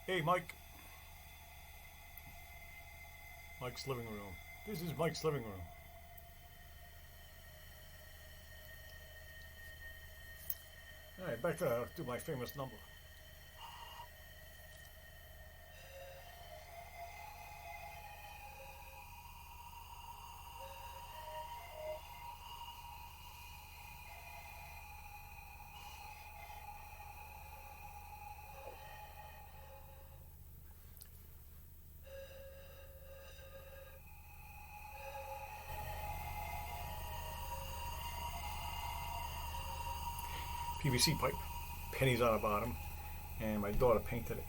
Hey, Mike. Mike's living room. This is Mike's living room. All right, back to do my famous number. PVC pipe, pennies on the bottom, and my daughter painted it.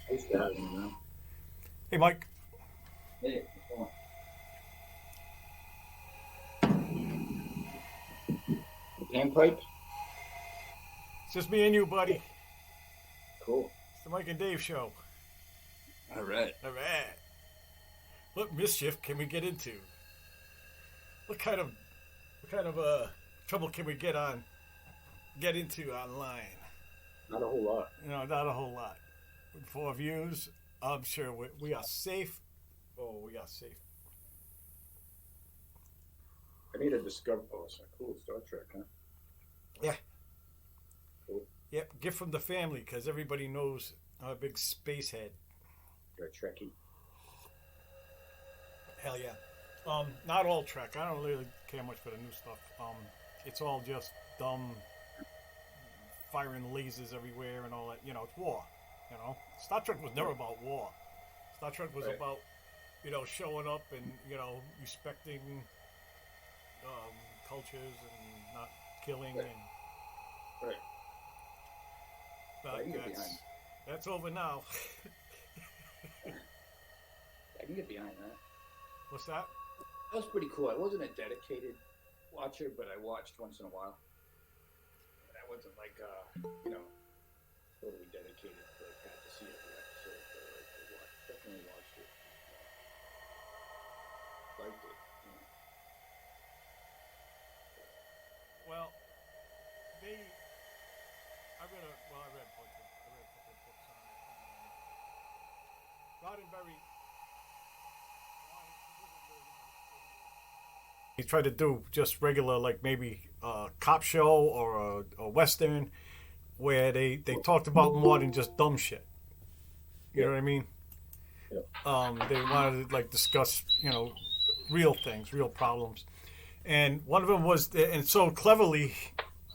Nice to have you, man. Hey, Mike. Hey, come on. Panpipe? It's just me and you, buddy. Cool. It's the Mike and Dave show. All right. All right. What mischief can we get into? What kind of trouble can we get into online? Not a whole lot. Not a whole lot. With 4 views, I'm sure we are safe. Oh, we are safe. I need a Discovery. Oh, it's a cool Star Trek, huh? Yeah. Cool. Yep, gift from the family, because everybody knows I'm a big space head. You're a Trekkie. Hell yeah. Not all Trek. I don't really care much for the new stuff. It's all just dumb firing lasers everywhere and all that. It's war. Star Trek was never about war. Star Trek was about, showing up and, respecting cultures and not killing. Right. And Right. But I can get behind. that's over now. I can get behind that. What's that? That was pretty cool. I wasn't a dedicated watcher, but I watched once in a while. And I wasn't like, totally dedicated, but I got to see every episode. But I definitely watched it. Liked it. Well, I read a couple of books on it. Roddenberry. He tried to do just regular, like maybe a cop show or a western, where they talked about more than just dumb shit. You know what I mean? Yep. They wanted to discuss, real things, real problems, and one of them was, and so cleverly,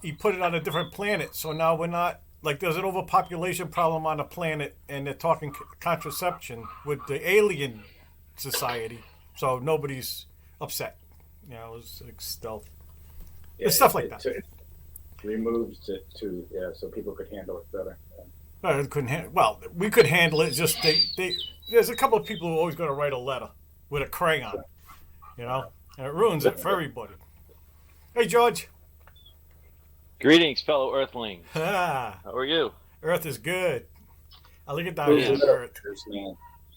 he put it on a different planet. So now we're not there's an overpopulation problem on a planet, and they're talking contraception with the alien society, so nobody's upset. It was like stealth. It's stuff like that. It removes it so people could handle it better. We could handle it. Just there's a couple of people who are always going to write a letter with a crayon, and it ruins it for everybody. Hey, George. Greetings, fellow Earthlings. How are you? Earth is good. I look at that Earth. Man.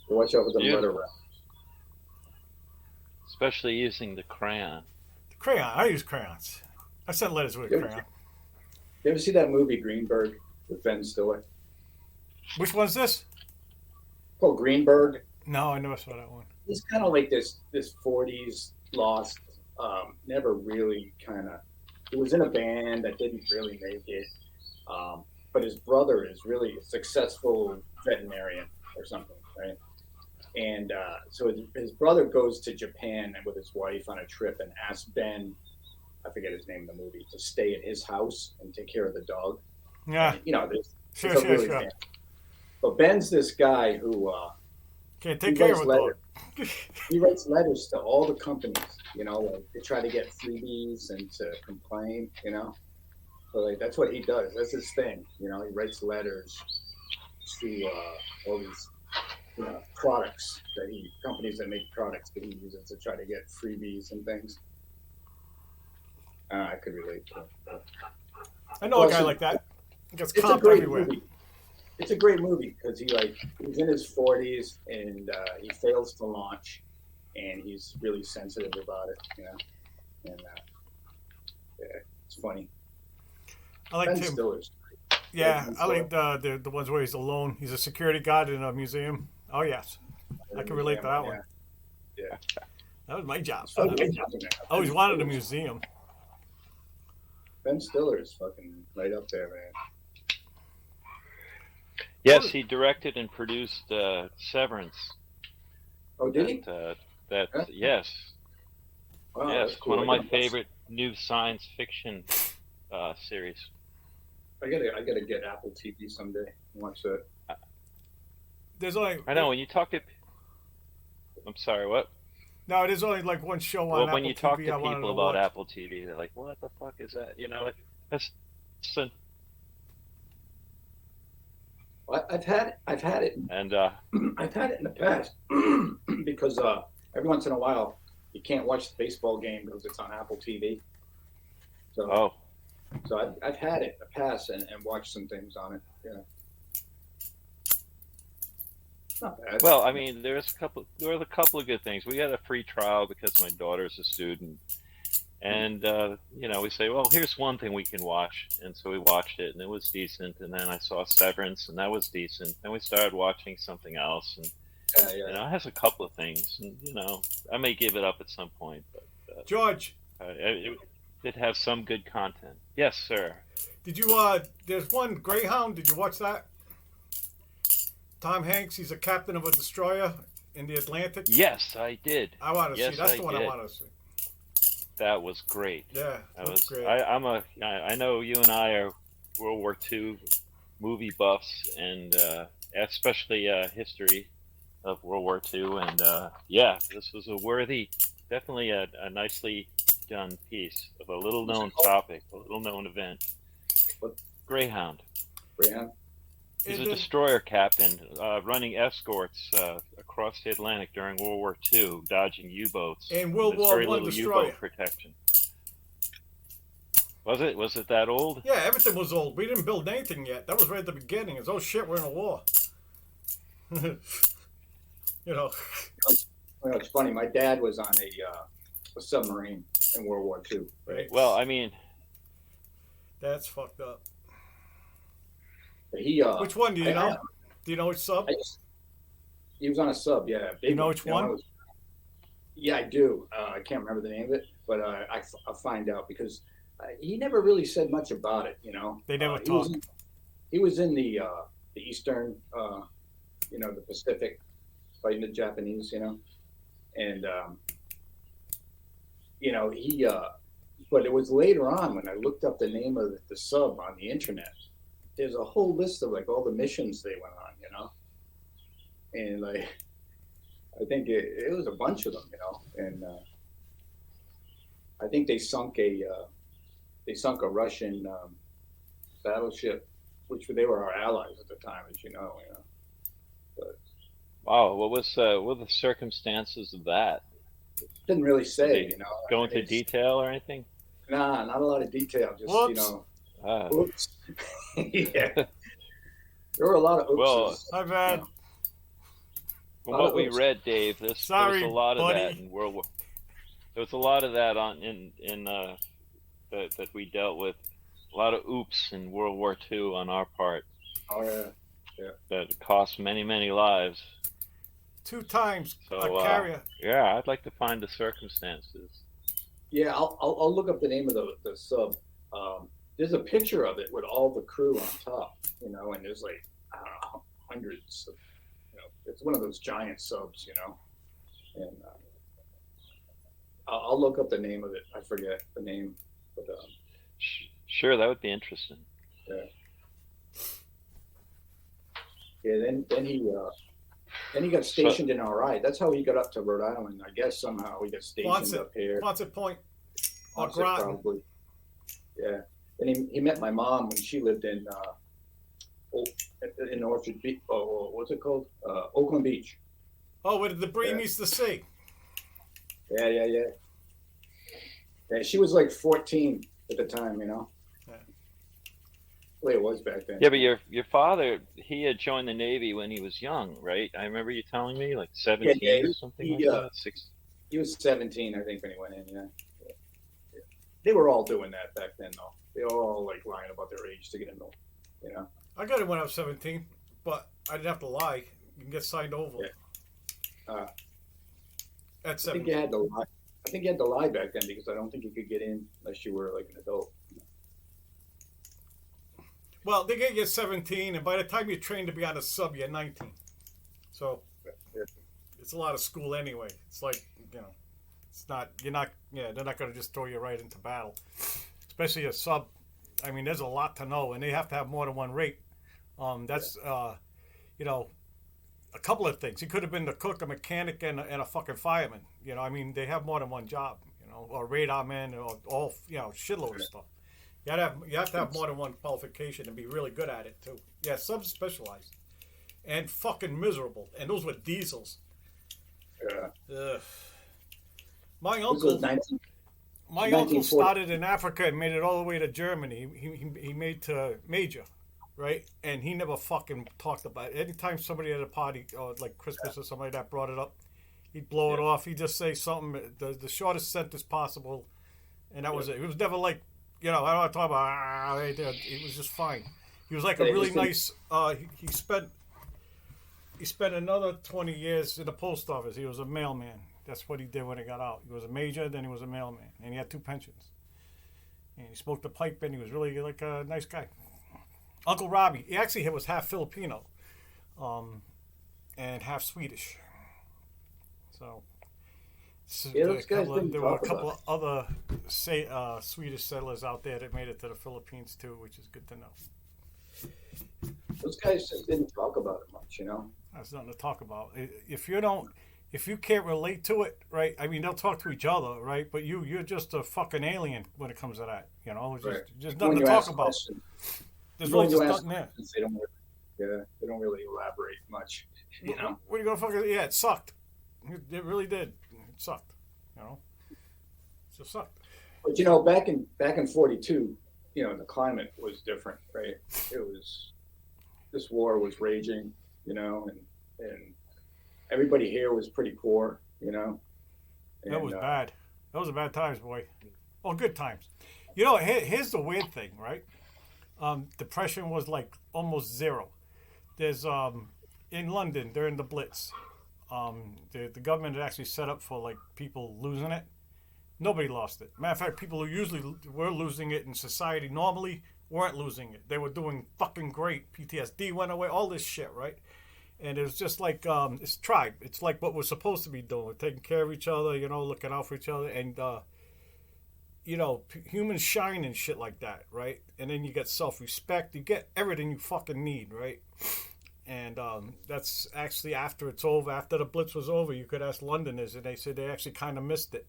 Watch out for the letter wrap. Especially using the crayon. The crayon. I use crayons. I sent letters with a crayon. You ever see that movie Greenberg with Ben Stiller? Which one's this? Oh, Greenberg. No, I never saw that one. He's kind of like this 40s lost, never really kind of. He was in a band that didn't really make it, but his brother is really a successful veterinarian or something, right? And so his brother goes to Japan with his wife on a trip and asks Ben, I forget his name in the movie, to stay at his house and take care of the dog. Yeah. And, sure. But Ben's this guy who can't take care of a dog. He writes letters to all the companies, to try to get freebies and to complain, So that's what he does. That's his thing, He writes letters to all these products companies that make products that he uses to try to get freebies and things. I could relate to it. I know a guy like that. He gets It's a comped great everywhere. movie. It's a great movie because he's in his 40s and he fails to launch, and he's really sensitive about it, and yeah, it's funny. I like Ben Tim. Stiller's. Yeah, I like the ones where he's alone. He's a security guard in a museum. Oh yes, I can relate to that one. Yeah. That was my job. Okay. I always wanted a museum. Ben Stiller is fucking right up there, man. Yes, he directed and produced Severance. Oh, did he? Yes, Wow, yes, that's cool. one of my favorite new science fiction series. I gotta get Apple TV someday and watch that. There's only. I know when you talk to. I'm sorry, what? No, there's only like one show on Well, Apple when you talk TV to I wanted people to about watch. Apple TV, they're like, "What the fuck is that?" That's. I've had it, And I've had it in the past because every once in a while you can't watch the baseball game because it's on Apple TV. So, I've had it in the past and watched some things on it. Yeah, it's not bad. well, I mean, there was a couple of good things. We had a free trial because my daughter's a student, and we say, well, here's one thing we can watch, and so we watched it, and it was decent. And then I saw Severance, and that was decent. Then we started watching something else, and it has a couple of things, and I may give it up at some point, but George, it did have some good content. Yes, sir. did you? There's one Greyhound. Did you watch that? Tom Hanks. He's a captain of a destroyer in the Atlantic. Yes, I did. I want to Yes, see. That's I the one I did. want to see. That was great. Yeah, That was great. I know you and I are World War II movie buffs, and especially history of World War II. And this was definitely a nicely done piece of a little known topic, a little known event. What? Greyhound. Greyhound. He's a destroyer captain running escorts across the Atlantic during World War II, dodging U-boats. And World There's War very I little destroyer. U-boat protection. Was it that old? Yeah, everything was old. We didn't build anything yet. That was right at the beginning. It's, oh shit, we're in a war. It's funny. My dad was on a submarine in World War II. Right. Well, I mean, That's fucked up. But he. Which one do you know? Do you know which sub? He was on a sub. Yeah. You know which one? Yeah, I do. I can't remember the name of it, but I'll find out because he never really said much about it. They never talked. He was in the Eastern, the Pacific, fighting the Japanese. And he. But it was later on when I looked up the name of the sub on the internet. There's a whole list of like all the missions they went on. And like. I think it was a bunch of them, and I think they sunk a Russian battleship, which they were our allies at the time, as you know. But wow, what were the circumstances of that? didn't really say, Go into detail or anything? Nah, not a lot of detail. Just Whoops. Oops. Yeah, there were a lot of oopses. Well, I've had. From what we read, Dave, there was a lot of buddy. that in World War. There was a lot of that that we dealt with. A lot of oops in World War II on our part. Oh yeah. That cost many, many lives. 2 times So a carrier. yeah, I'd like to find the circumstances. Yeah, I'll look up the name of the sub. There's a picture of it with all the crew on top, and there's like I don't know hundreds of. It's one of those giant subs, and I'll look up the name of it. I forget the name, but Sure, that would be interesting. Then he got stationed in RI. That's how he got up to Rhode Island. I guess somehow he got stationed up here. Quonset Point. Or Quonset, Groton. probably. Yeah. Then he met my mom when she lived in in Orchard Beach. Oh, what's it called? Oakland Beach. Oh, where the debris Yeah. meets the sea. Yeah. Yeah, she was like 14 at the time, you know. Yeah. The way it was back then. Yeah, but your father, he had joined the Navy when he was young, right? I remember you telling me, like 17 Yeah, or something he, like that. Six. He was 17, I think, when he went in. Yeah. They were all doing that back then, though. They were all like lying about their age to get in, you know. I got it when I was 17, but I didn't have to lie. You can get signed over. Yeah. At I 17. think you had to lie. I think you had to lie back then because I don't think you could get in unless you were like an adult. Well, they get you at 17, and by the time you're trained to be on a sub, you're 19. So Yeah. it's a lot of school anyway. It's like, you know, it's not, you're not, yeah, they're not going to just throw you right into battle. Especially a sub. I mean, there's a lot to know, and they have to have more than one rate. That's, you know, a couple of things. He could have been the cook, a mechanic, and a fucking fireman. You know, I mean, they have more than one job. You know, or radar man, or all, you know, shitload of stuff. You have to have more than one qualification and be really good at it too. Yeah, subs specialized and fucking miserable, and those were diesels. Yeah. Ugh. My This was uncle, 19, my uncle 1940. started in Africa and made it all the way to Germany. He made to major, right? And he never fucking talked about it. Anytime somebody at a party or like Christmas or somebody that brought it up, he'd blow it off. He'd just say something, the shortest sentence possible, and that was it. It was never like, you know, I don't want to talk about. It was just fine. He was like a really nice. He spent another 20 years in the post office. He was a mailman. That's what he did when he got out. He was a major, then he was a mailman, and he had 2 pensions. And he smoked the pipe, and he was really like a nice guy. Uncle Robbie, he was half Filipino, and half Swedish. So, Yeah, those guys didn't there were a talk couple about of other Swedish settlers out there that made it to the Philippines too, which is good to know. Those guys just didn't talk about it much, you know. That's nothing to talk about. If you can't relate to it, right? I mean, they'll talk to each other, right? But you're just a fucking alien when it comes to that. You know, just nothing to talk about. There's really just nothing there. They don't really elaborate much, you know. What are you gonna fucking? Yeah, it sucked. It really did. It sucked. You know, it just sucked. But you know, back in '42, you know, the climate was different, right? This war was raging, you know, and everybody here was pretty poor, you know. That was bad. Those were bad times, boy. Oh, good times. You know, here's the weird thing, right? Depression was like almost zero. There's in London during the Blitz, the government had actually set up for like people losing it. Nobody lost it. Matter of fact, people who usually were losing it in society normally weren't losing it. They were doing fucking great. PTSD went away. All this shit, right? And it was just like it's tribe. It's like what we're supposed to be doing, taking care of each other, you know, looking out for each other, and you know, humans shine and shit like that, right? And then you get self-respect. You get everything you fucking need, right? And that's actually after it's over. After the Blitz was over, you could ask Londoners, and they said they actually kind of missed it.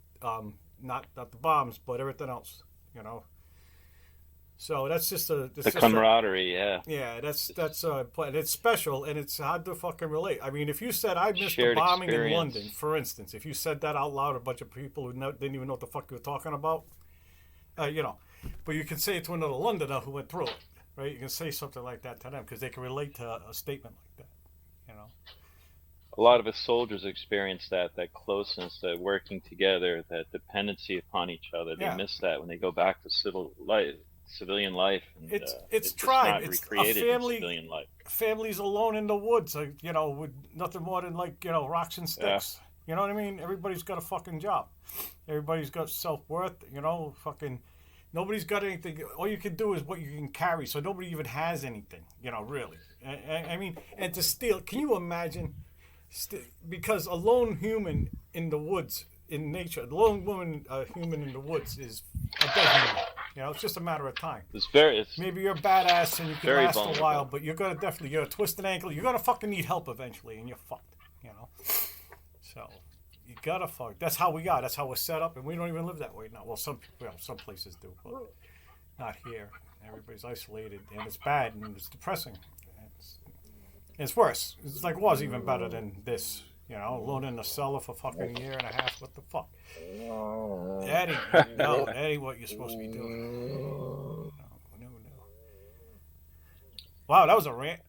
Not the bombs, but everything else, you know. So that's just the camaraderie, yeah. That's but it's special and it's hard to fucking relate. I mean, if you said I missed Shared the bombing experience. in London, for instance, if you said that out loud, a bunch of people who didn't even know what the fuck you were talking about, you know. But you can say it to another Londoner who went through it, right? You can say something like that to them because they can relate to a statement like that, you know. a lot of us soldiers experience that closeness, that working together, that dependency upon each other. They miss that when they go back to civilian life. And, it's tribe. Not it's recreated a family. in civilian life. Families alone in the woods, you know, with nothing more than like, you know, rocks and sticks. Yeah. You know what I mean? Everybody's got a fucking job. Everybody's got self-worth. You know, fucking nobody's got anything. All you can do is what you can carry. So nobody even has anything. You know, really. I mean, and to steal. Can you imagine? Because a lone human in the woods, in nature, a lone woman, human in the woods is a dead human. You know, it's just a matter of time. Maybe you're a badass and you can last vulnerable. a while, but you're gonna twist an ankle. You're gonna fucking need help eventually, and you're fucked. You know, so you gotta fuck. That's how we are. That's how we're set up, and we don't even live that way now. Well, some places do, but not here. Everybody's isolated, and it's bad, and it's depressing. It's worse. It's like was even better than this. You know, alone in the cellar for fucking a year and a half. What the fuck? That ain't no. That ain't what you're supposed to be doing. No. Wow, that was a rant.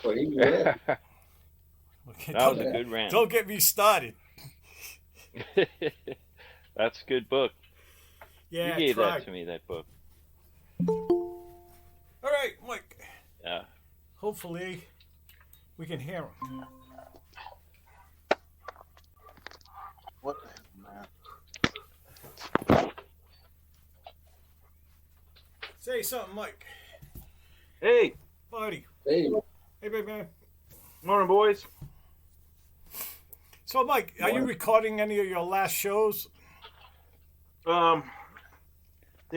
Well, yeah. Okay, That was a good rant. Don't get me started. That's a good book. Yeah, You gave that to me, that book. All right, Mike. Yeah. Hopefully, we can hear him. What? Say something, Mike. Hey, Buddy. Hey, Hey, big man. morning, boys. So, Mike, are you recording any of your last shows? There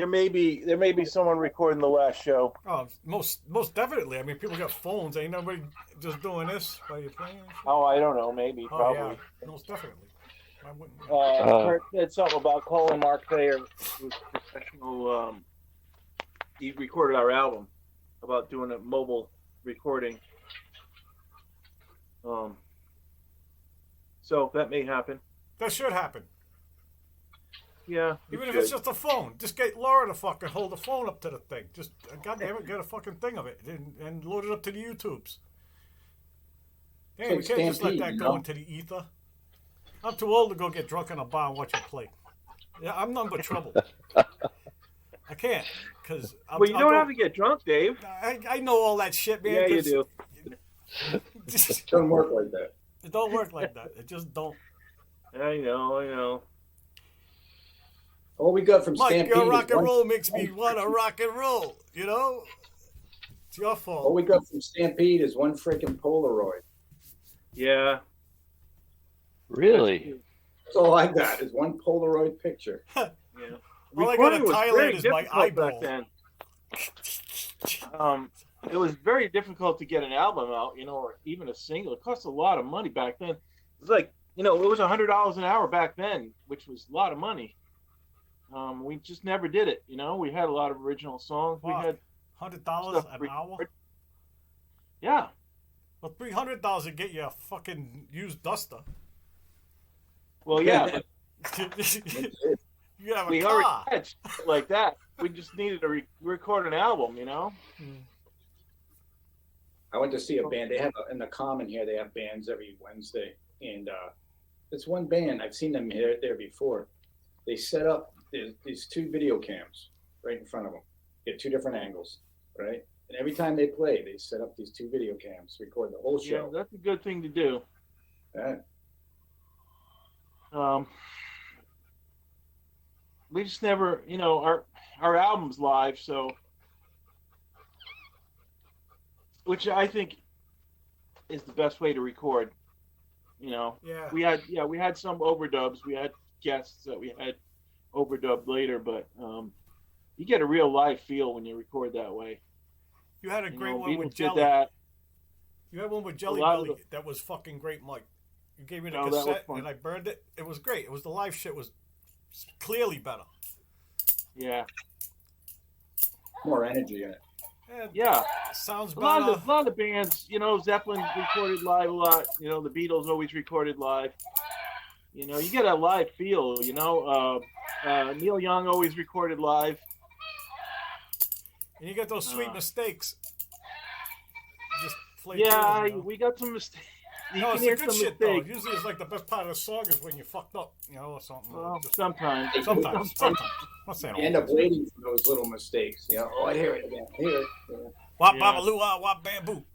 may be someone recording the last show. Oh, most definitely. I mean, people got phones. Ain't nobody just doing this while you're playing. Oh, I don't know. Maybe, Oh, probably. yeah, most definitely. Why wouldn't you? Kurt said something about calling Mark Thayer, who's professional. He recorded our album about doing a mobile recording. So that may happen. That should happen. Yeah. Even if it's just a phone. Just get Laura to fucking hold the phone up to the thing. Just, goddamn it, get a fucking thing of it and load it up to the YouTubes. Hey, we can't just let that go into the ether. I'm too old to go get drunk in a bar and watch you play. Yeah, I'm none but trouble. I can't, because... Well, you don't have to get drunk, Dave. I know all that shit, man. Yeah, you do. it doesn't work like that. It don't work like that. It just don't. I know. All we got from Mike, Stampede your is rock and one- roll makes me want to rock and roll, you know? It's your All fault. we got from Stampede is one freaking Polaroid. Yeah. Really? That's all I got is one Polaroid picture. Yeah. All I got Recording in was Thailand very is my difficult eyeball. back then. It was very difficult to get an album out, or even a single. It cost a lot of money back then. It was like, it was $100 an hour back then, which was a lot of money. We just never did it. We had a lot of original songs. Wow. We had $100 stuff an hour? Yeah. Well, $300 would get you a fucking used duster. Well, yeah. But You have a we car. already had shit like that. We just needed to record an album, I went to see a band. They have in the Common here. They have bands every Wednesday, and it's one band. I've seen them there before. They set up these two video cams right in front of them. Get two different angles, right? And every time they play, they set up these two video cams, record the whole Yeah, show. that's a good thing to do. Yeah. We just never, our album's live, so, which I think is the best way to record. Yeah. We had some overdubs. We had guests that we had overdubbed later, but you get a real live feel when you record that way. You had a great one Beatles with did Jelly. that. You had one with Jelly lot of Belly that was fucking great, Mike. You gave me the Oh, that was cassette fun. and I burned it. It was great. It was the live shit was clearly better. Yeah, More energy in it. And yeah. sounds A better. lot of bands, Zeppelin recorded live a lot. The Beatles always recorded live. You get a live feel. Neil Young always recorded live. And you get those sweet mistakes. Just play Yeah, through them, we got some mistakes. You No, can it's a hear good some shit though. mistakes. Usually, it's like the best part of the song is when you fucked up, or something. Well, Just- sometimes. sometimes. I'm not saying You all. end up waiting for those little mistakes. Oh, I hear it again. I hear it. Yeah. Wop Yeah. babaloo, wop bamboo.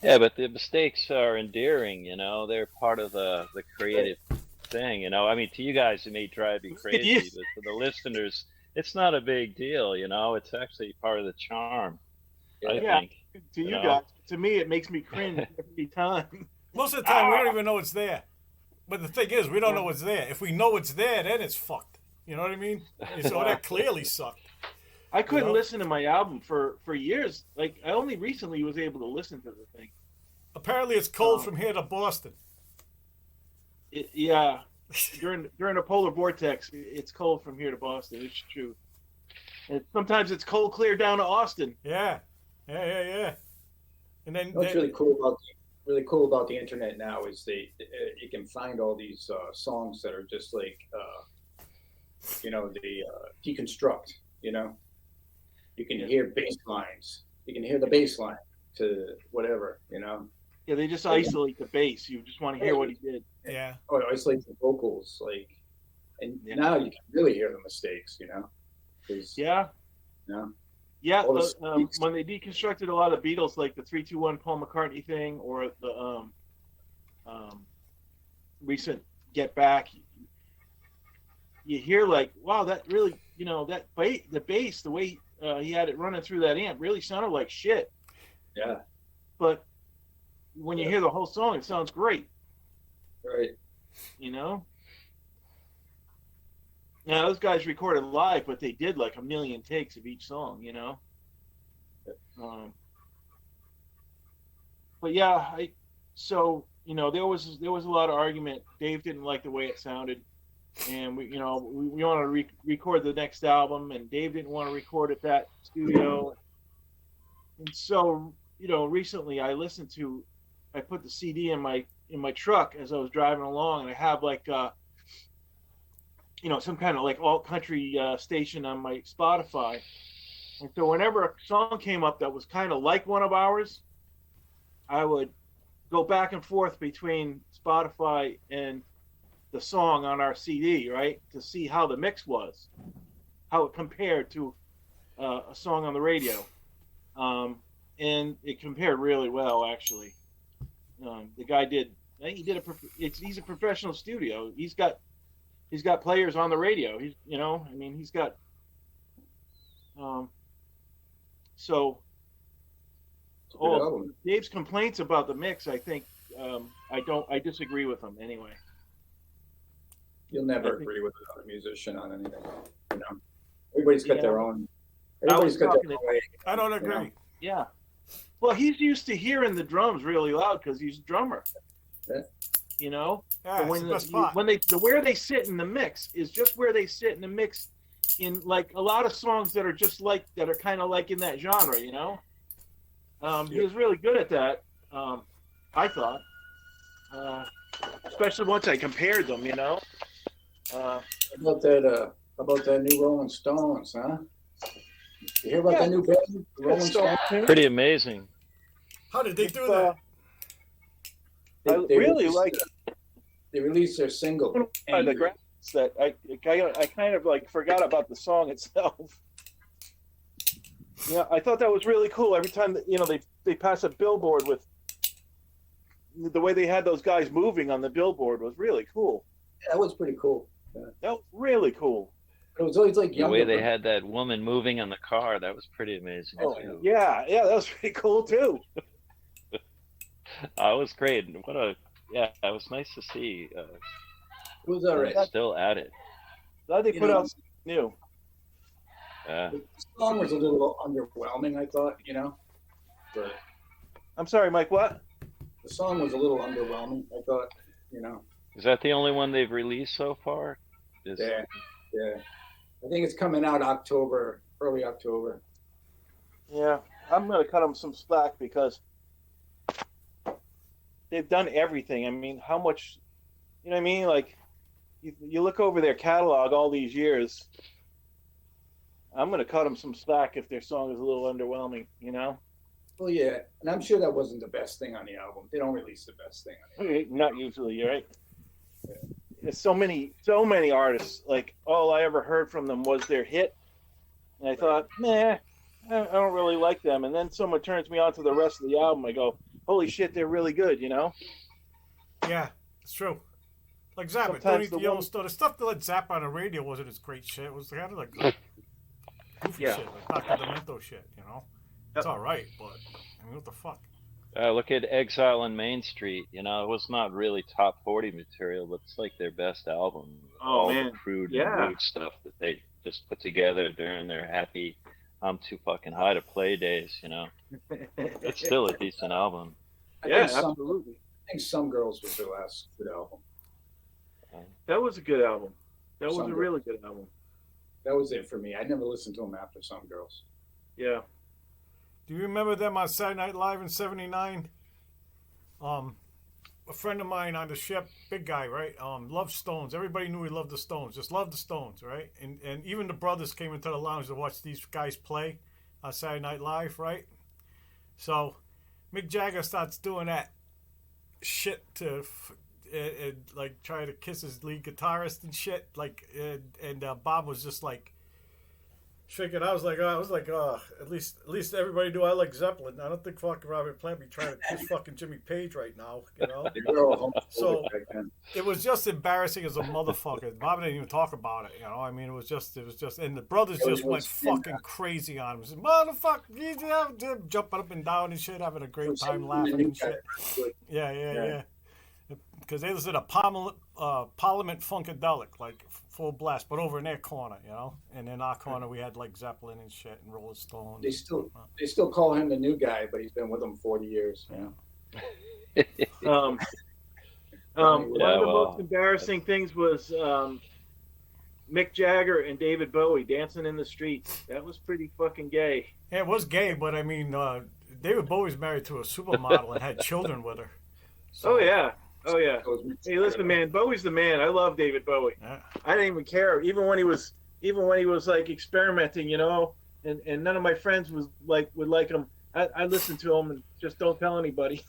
Yeah, but the mistakes are endearing, They're part of the creative thing, I mean, to you guys, it may drive you crazy, Yes. but for the listeners, it's not a big deal, It's actually part of the charm, I Yeah. think. To you know? guys, to me, it makes me cringe every time. Most of the time, we don't even know it's there. But the thing is, we don't know it's there. If we know it's there, then it's fucked. You know what I mean? So that clearly sucked. I couldn't know? listen to my album for years. Like, I only recently was able to listen to the thing. Apparently, it's cold from here to Boston. Yeah. During a polar vortex, it's cold from here to Boston. It's true. And sometimes it's cold clear down to Austin. Yeah. And then What's really cool about the internet now is you can find all these songs that are just like the deconstruct. You can hear bass lines. You can hear the bass line to whatever. Yeah, they just isolate the bass. You just want to hear what he did. yeah, Or isolate the vocals, and Yeah. now you can really hear the mistakes. 'Cause, Yeah. Yeah, All the when they deconstructed a lot of Beatles, like the 3-2-1 Paul McCartney thing, or the recent Get Back, you hear like, wow, that really, the bass, the way he had it running through that amp, really sounded like shit. Yeah, But when you hear the whole song, it sounds great. right. Now those guys recorded live, but they did like a million takes of each song. But yeah, there was a lot of argument. Dave didn't like the way it sounded, and we want to record the next album, and Dave didn't want to record at that studio. And so recently I put the CD in my truck as I was driving along, and I have like some kind of like alt country station on my Spotify. And so whenever a song came up that was kind of like one of ours, I would go back and forth between Spotify and the song on our CD, right, to see how the mix was, how it compared to a song on the radio. And it compared really well, actually. The guy he's a professional studio. He's got players on the radio. He's got Dave's complaints about the mix, I think I disagree with him anyway. You'll never agree with another musician on anything. Everybody's got their own. Everybody's got their own way. I don't agree. Yeah. Well, he's used to hearing the drums really loud because he's a drummer. Yeah. Yeah, when it's the best part. where they sit in the mix is just where they sit in the mix in like a lot of songs that are kind of like in that genre, He was really good at that, I thought, especially once I compared them, About that new Rolling Stones, huh? You hear about that new band, Rolling Stones? Pretty amazing. How did they do that? They really released, like They released their single. the Angry. graphics that I kind of like forgot about the song itself. Yeah, I thought that was really cool. Every time that, they pass a billboard with the way they had those guys moving on the billboard was really cool. Yeah, that was pretty cool. Yeah. That was really cool. It was always like The younger. way they had that woman moving on the car, that was pretty amazing. Oh, too. Yeah, that was pretty cool too. It was great. It was nice to see. It was all right. They're still at it. Glad they put out something new. The song was a little underwhelming, I thought, but I'm sorry, Mike. What? the song was a little underwhelming, I thought, Is that the only one they've released so far? Yeah. I think it's coming out early October. Yeah, I'm gonna cut them some slack because they've done everything. I mean, how much? You know what I mean? Like, you look over their catalog all these years. I'm gonna cut them some slack if their song is a little underwhelming. Well, yeah, and I'm sure that wasn't the best thing on the album. They don't release the best thing on the album. Not usually, you're right. There's so many artists. Like, all I ever heard from them was their hit, and I thought, I don't really like them. And then someone turns me on to the rest of the album. I go, holy shit, they're really good. Yeah, it's true. Like Zappa, Sometimes the stuff that let Zappa on the radio wasn't as great shit. It was kind of like goofy shit, like Dr. Demento shit, It's all right, but I mean, what the fuck? Look at Exile on Main Street. It was not really top 40 material, but it's like their best album. Oh, All man. the crude Yeah. and rude stuff that they just put together during their happy, I'm too fucking high to play days. It's still a decent album. Yeah, absolutely. I think Some Girls was their last good album. That was a good album. That was Some a really good album. That was it for me. I never listened to them after Some Girls. Yeah. Do you remember them on Saturday Night Live in '79? A friend of mine on the ship, big guy, right? Loved Stones. Everybody knew he loved the Stones. Just loved the Stones, right? And even the brothers came into the lounge to watch these guys play on Saturday Night Live, right? So Mick Jagger starts doing that shit to like try to kiss his lead guitarist and shit. Like and Bob was just like shaking. I was like, at least everybody knew I like Zeppelin. I don't think fucking Robert Plant be trying to kiss fucking Jimmy Page right now, you know. So it was just embarrassing as a motherfucker. Bob didn't even talk about it, you know. I mean, it was just, and the brothers just went fucking crazy on him. Said, motherfucker, jumping up and down and shit, having a great time laughing and shit. Yeah. Because they listen to Parliament Funkadelic, like full blast, but over in their corner, you know. And in our corner, we had like Zeppelin and shit and Rolling Stones. They still call him the new guy, but he's been with them 40 years. Yeah. One of the most embarrassing things was Mick Jagger and David Bowie dancing in the streets. That was pretty fucking gay. Yeah, it was gay, but I mean, David Bowie's married to a supermodel and had children with her. So, Oh yeah. Hey, listen, man, Bowie's the man. I love David Bowie. Yeah. I didn't even care, even when he was like experimenting, you know, and none of my friends would like him. I listened to him and just don't tell anybody.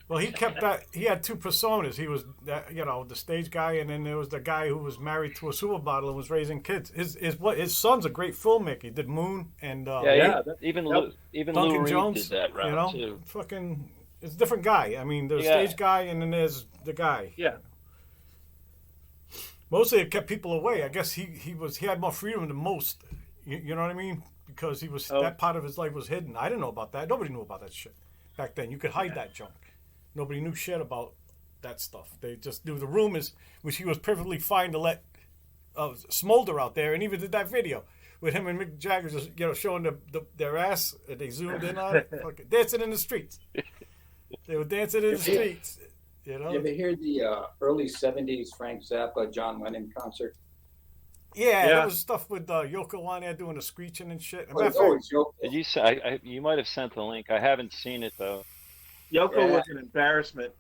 Well, he kept that. He had two personas. He was, you know, the stage guy, and then there was the guy who was married to a supermodel and was raising kids. His son's a great filmmaker. He did Moon and even Duncan Lou Reed Jones did that route, you know, too. fucking. It's a different guy. I mean, there's stage guy, and then there's the guy. Yeah. Mostly it kept people away. I guess he had more freedom than most. You know what I mean? Because he was that part of his life was hidden. I didn't know about that. Nobody knew about that shit back then. You could hide that junk. Nobody knew shit about that stuff. They just knew the rumors, which he was perfectly fine to let smolder out there, and even did that video with him and Mick Jagger just, you know, showing their ass. And they zoomed in on it, fucking dancing in the streets. They were dancing in the streets. You know. You ever hear the early '70s Frank Zappa, John Lennon concert? Yeah, there was stuff with Yoko on there doing the screeching and shit. Did you say? You might have sent the link. I haven't seen it though. Yoko was an embarrassment.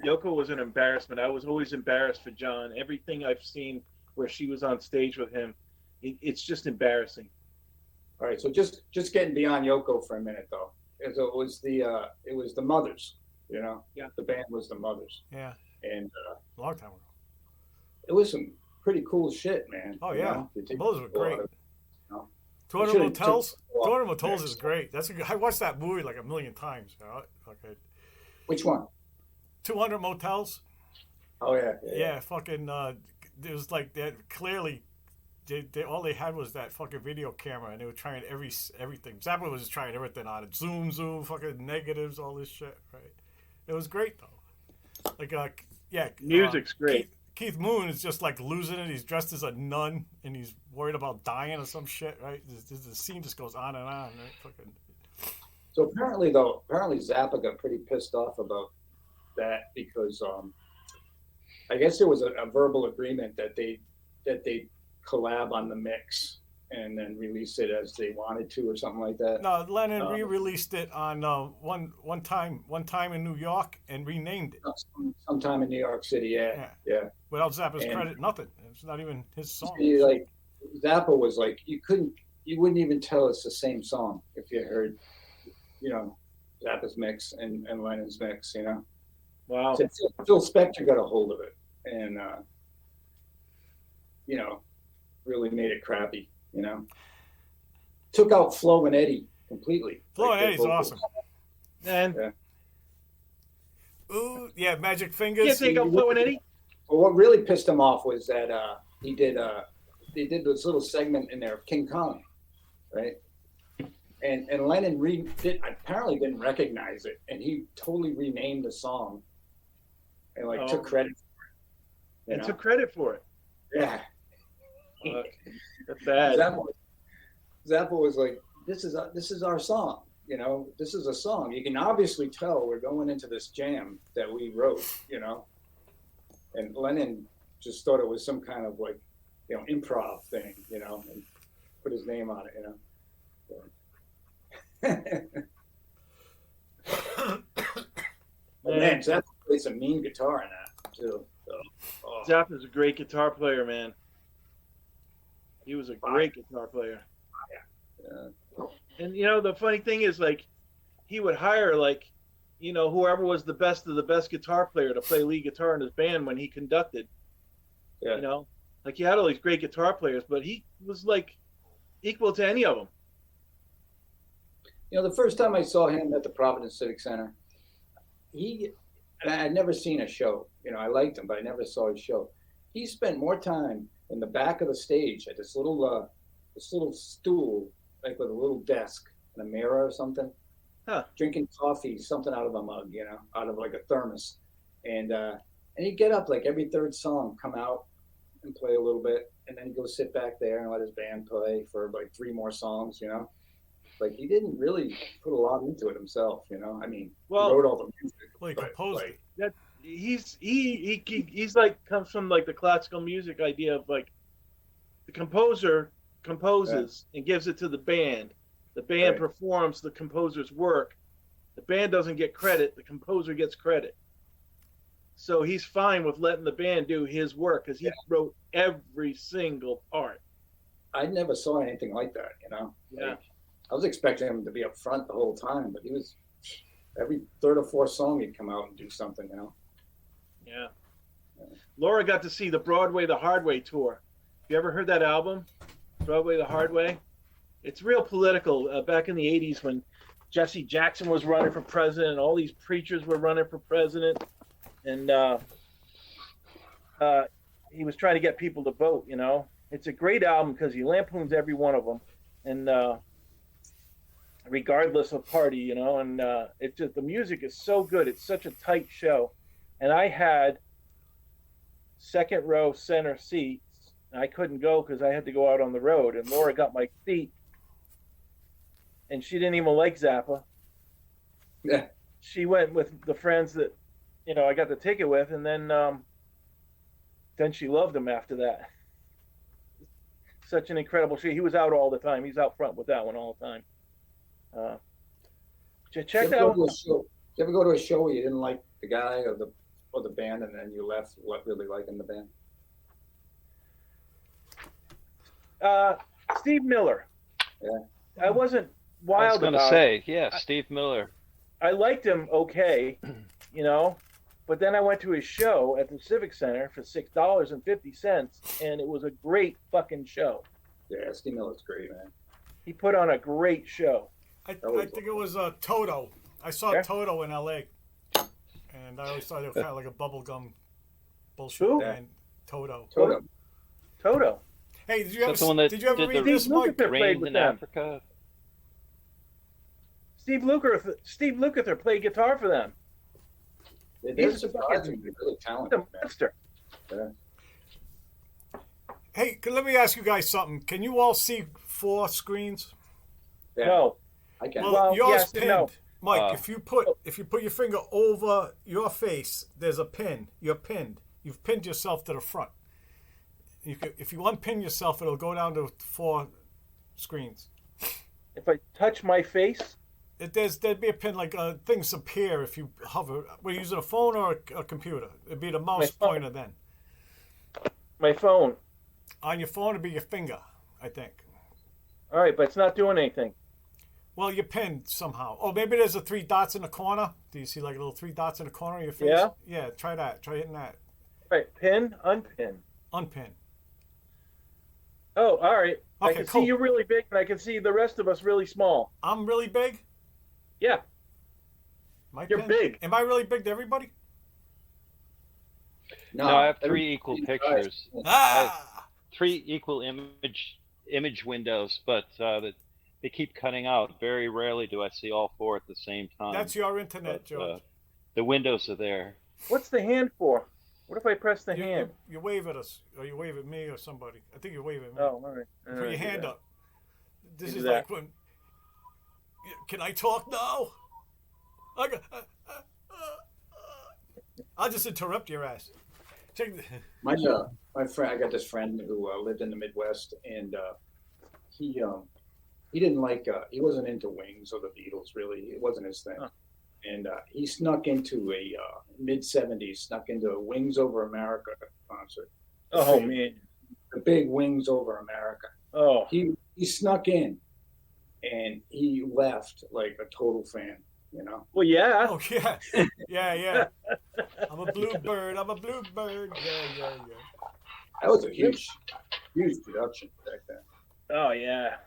Yoko was an embarrassment. I was always embarrassed for John. Everything I've seen where she was on stage with him, it's just embarrassing. All right, so just getting beyond Yoko for a minute though. It was the Mothers, you know. Yeah. The band was the Mothers. Yeah. And long time ago. It was some pretty cool shit, man. Oh yeah, those were great. 200 Should've Motels. 200 Motels is great. I watched that movie like a million times. You know? Okay. Which one? 200 Motels. Oh yeah. Yeah, fucking. It was like that. Clearly, they all they had was that fucking video camera, and they were trying everything. Zappa was just trying everything on it. Zoom, fucking negatives, all this shit. Right. It was great though. Like music's great. Keith Moon is just like losing it. He's dressed as a nun and he's worried about dying or some shit, right? The scene just goes on and on, right? Fucking. So apparently Zappa got pretty pissed off about that because I guess there was a verbal agreement that they collab on the mix and then release it as they wanted to or something like that. No, Lennon re-released it on one time in New York and renamed it. Sometime in New York City, yeah. Without Zappa's credit, nothing. It's not even his song. See, like Zappa was like you wouldn't even tell it's the same song if you heard, you know, Zappa's mix and Lennon's mix, you know. Wow. So Phil Spector got a hold of it and you know, really made it crappy. You know, took out Flo and Eddie completely. Flo and Eddie's awesome. And ooh, yeah, Magic Fingers. Yeah, take out Flo and Eddie. Well, what really pissed him off was that they did this little segment in there of King Kong, right? And Lennon apparently didn't recognize it, and he totally renamed the song and took credit for it. Took credit for it. Yeah. That's bad. Zappa was like, this is our song, you know, this is a song. You can obviously tell we're going into this jam that we wrote, you know. And Lennon just thought it was some kind of like, you know, improv thing, you know, and put his name on it, you know. Man, Jeff plays some mean guitar in that too. So, Sept is a great guitar player, man. He was a great guitar player. Yeah. And the funny thing is, like, he would hire whoever was the best of the best guitar player to play lead guitar in his band when he conducted. Yeah. Like, he had all these great guitar players, but he was like equal to any of them. The first time I saw him at the Providence Civic Center, I'd never seen a show. I liked him, but I never saw his show. He spent more time in the back of the stage at this little stool, like with a little desk and a mirror or something, drinking coffee, something out of a mug, out of like a thermos. And he'd get up like every third song, come out and play a little bit, and then he'd go sit back there and let his band play for like 3 more songs, Like, he didn't really put a lot into it himself, I mean, he wrote all the music. Well, he composed it. He's like, comes from like the classical music idea of like the composer composes and gives it to the band. The band performs the composer's work. The band doesn't get credit. The composer gets credit. So he's fine with letting the band do his work because he wrote every single part. I never saw anything like that, Yeah. Like, I was expecting him to be up front the whole time, but he was every third or fourth song he'd come out and do something, Yeah. Laura got to see the Broadway the Hard Way tour. You ever heard that album, Broadway the Hard Way? It's real political. Back in the 80s when Jesse Jackson was running for president and all these preachers were running for president. And he was trying to get people to vote, It's a great album because he lampoons every one of them. And regardless of party, and it's just, the music is so good. It's such a tight show. And I had second row center seats. I couldn't go because I had to go out on the road. And Laura got my seat. And she didn't even like Zappa. Yeah. She went with the friends that, I got the ticket with. And then she loved him after that. Such an incredible show. He was out all the time. He's out front with that one all the time. Check that one. You ever go to a show where you didn't like the guy or the band, and then you left really liking the band? Steve Miller. Yeah. I wasn't wild I was going to about say, Steve Miller. I liked him okay, but then I went to his show at the Civic Center for $6.50, and it was a great fucking show. Yeah, Steve Miller's great, man. He put on a great show. I think it was Toto. I saw Toto in L.A. And I always thought it was kind of like a bubblegum bullshit Who? band. Toto. Toto. Hey, did you That's the ever one that did you ever did read the this, Mike? Lukather played Rains with in them. Africa. Steve Lukather played guitar for them. They're He's surprisingly really He's talented, a monster. man. Hey, let me ask you guys something. Can you all see 4 screens? Yeah. No. I can. Well, yours yes and pinned. no. Mike, if you put your finger over your face, there's a pin. You're pinned. You've pinned yourself to the front. If you unpin yourself, it'll go down to 4 screens. If I touch my face, There'd be a pin, like things appear if you hover. Were you using a phone or a computer? It'd be the mouse pointer then. my phone. On your phone, it'd be your finger, I think. All right, but it's not doing anything. Well, you're pinned somehow. Oh, maybe there's 3 dots in the corner. Do you see like little 3 dots in the corner of your face? Yeah. Yeah, try that. Try hitting that. All right, pin, unpin. Unpin. Oh, all right. I Okay, can cool. see you really big, and I can see the rest of us really small. I'm really big? Yeah, Am I you're pinned? big. Am I really big to everybody? No, I have 3 equal pictures. Ah! 3 equal image windows, but they keep cutting out. Very rarely do I see all 4 at the same time. That's your internet, George. The windows are there. What's the hand for? What if I press the hand? You wave at us, or you wave at me, or somebody. I think you wave at me. Oh, all right. Put your hand up. This Do is that. like when. Can I talk now? I'll just interrupt your ass. Check. My friend, I got this friend who lived in the Midwest, and he he didn't like he wasn't into Wings or the Beatles really. It wasn't his thing. Huh. And he snuck into a mid-70s, snuck into a Wings Over America concert. Oh man. The big Wings Over America. Oh. He snuck in, and he left like a total fan. You know. Well, yeah. Oh yeah, yeah. I'm a bluebird. I'm a bluebird. Yeah. That was a huge production back then. Oh yeah.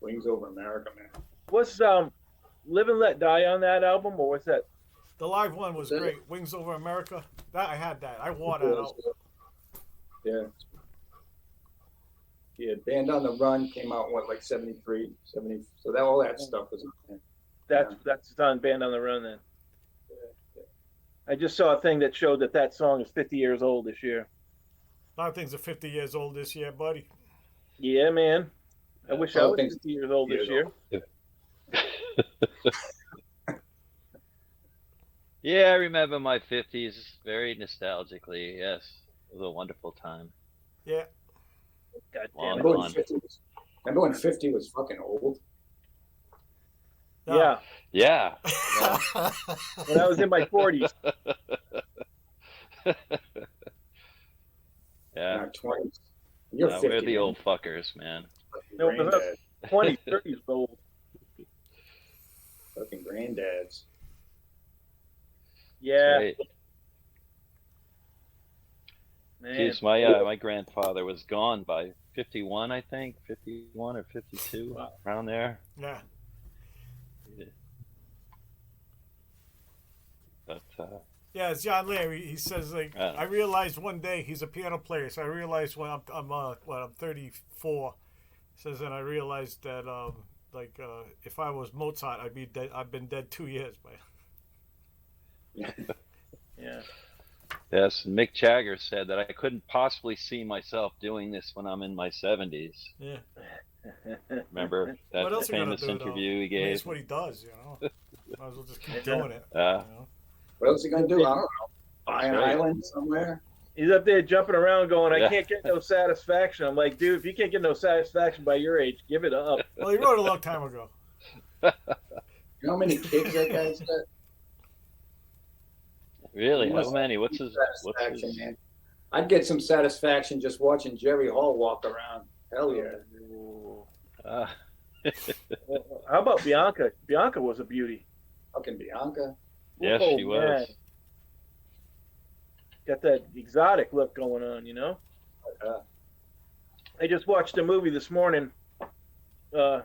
Wings Over America, man. Was Live and Let Die on that album, or was that? The live one was great. Wings Over America. That I had that. I wore that out. Yeah. Yeah, Band on the Run came out like 73, 70. So that all that stuff was on there. That's on Band on the Run then. I just saw a thing that showed that song is 50 years old this year. A lot of things are 50 years old this year, buddy. Yeah, man. I wish I was 50 years old this year. Yeah, I remember my 50s very nostalgically. Yes, it was a wonderful time. Yeah. God Long damn gone. Remember when 50 was fucking old? No. Yeah. Yeah. When I was in my 40s. Yeah. In our 20s. You're 50. We're the man. old fuckers, man. No, but Granddad. 20s, 30s old. Fucking granddads. Yeah. Right. Man. Jeez, my grandfather was gone by 51, I think, 51 or 52, Wow. around there. Yeah. But Yeah, it's John Larry. He says like I realized one day he's a piano player. So I realized when I'm 34. Says and I realized that if I was Mozart, I'd be dead. I've been dead 2 years, man. Yeah. yes, Mick Jagger said that I couldn't possibly see myself doing this when I'm in my 70s. Yeah. Remember that What else are you gonna famous do, though? interview he I mean, gave? that's what he does, you know. Might as well just keep doing it. Yeah. You know? What else are you going to do? I don't know. Buy an right. island somewhere? He's up there jumping around going, I Yeah. can't get no satisfaction. I'm like, dude, if you can't get no satisfaction by your age, give it up. Well, he wrote it a long time ago. You know how many kids that guy's got? Really? He How must many? have What's his? satisfaction, man. I'd get some satisfaction just watching Jerry Hall walk around. Hell yeah. How about Bianca? Bianca was a beauty. Fucking Bianca. Yes, Oh, she was. man. Got that exotic look going on, you know? I just watched a movie this morning. It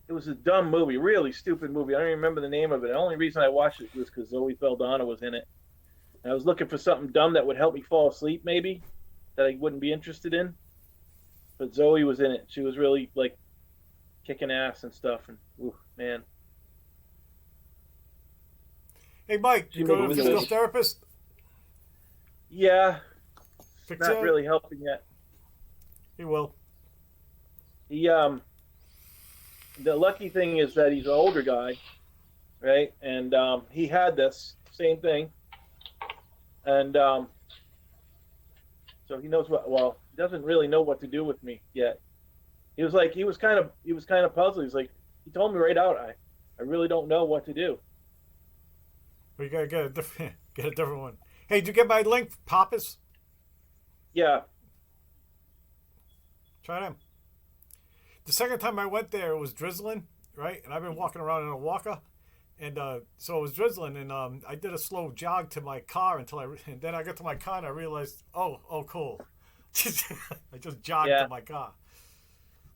was a dumb movie, really stupid movie. I don't even remember the name of it. The only reason I watched it was because Zoe Saldana was in it. And I was looking for something dumb that would help me fall asleep, maybe, that I wouldn't be interested in. But Zoe was in it. She was really, like, kicking ass and stuff. And, ooh, man. Hey, Mike, you go to a physical therapist? Yeah, Fix not it? really helping yet. He will. He the lucky thing is that he's an older guy, right? And he had this same thing, and so he knows what. Well, he doesn't really know what to do with me yet. He was kind of puzzled. He's like, he told me right out, I really don't know what to do. We gotta get a different one. Hey, did you get my link, Papas? Yeah. Try them. The second time I went there, it was drizzling, right? And I've been walking around in a walker, and so it was drizzling, and I did a slow jog to my car and then I got to my car and I realized, oh, cool. I just jogged to my car.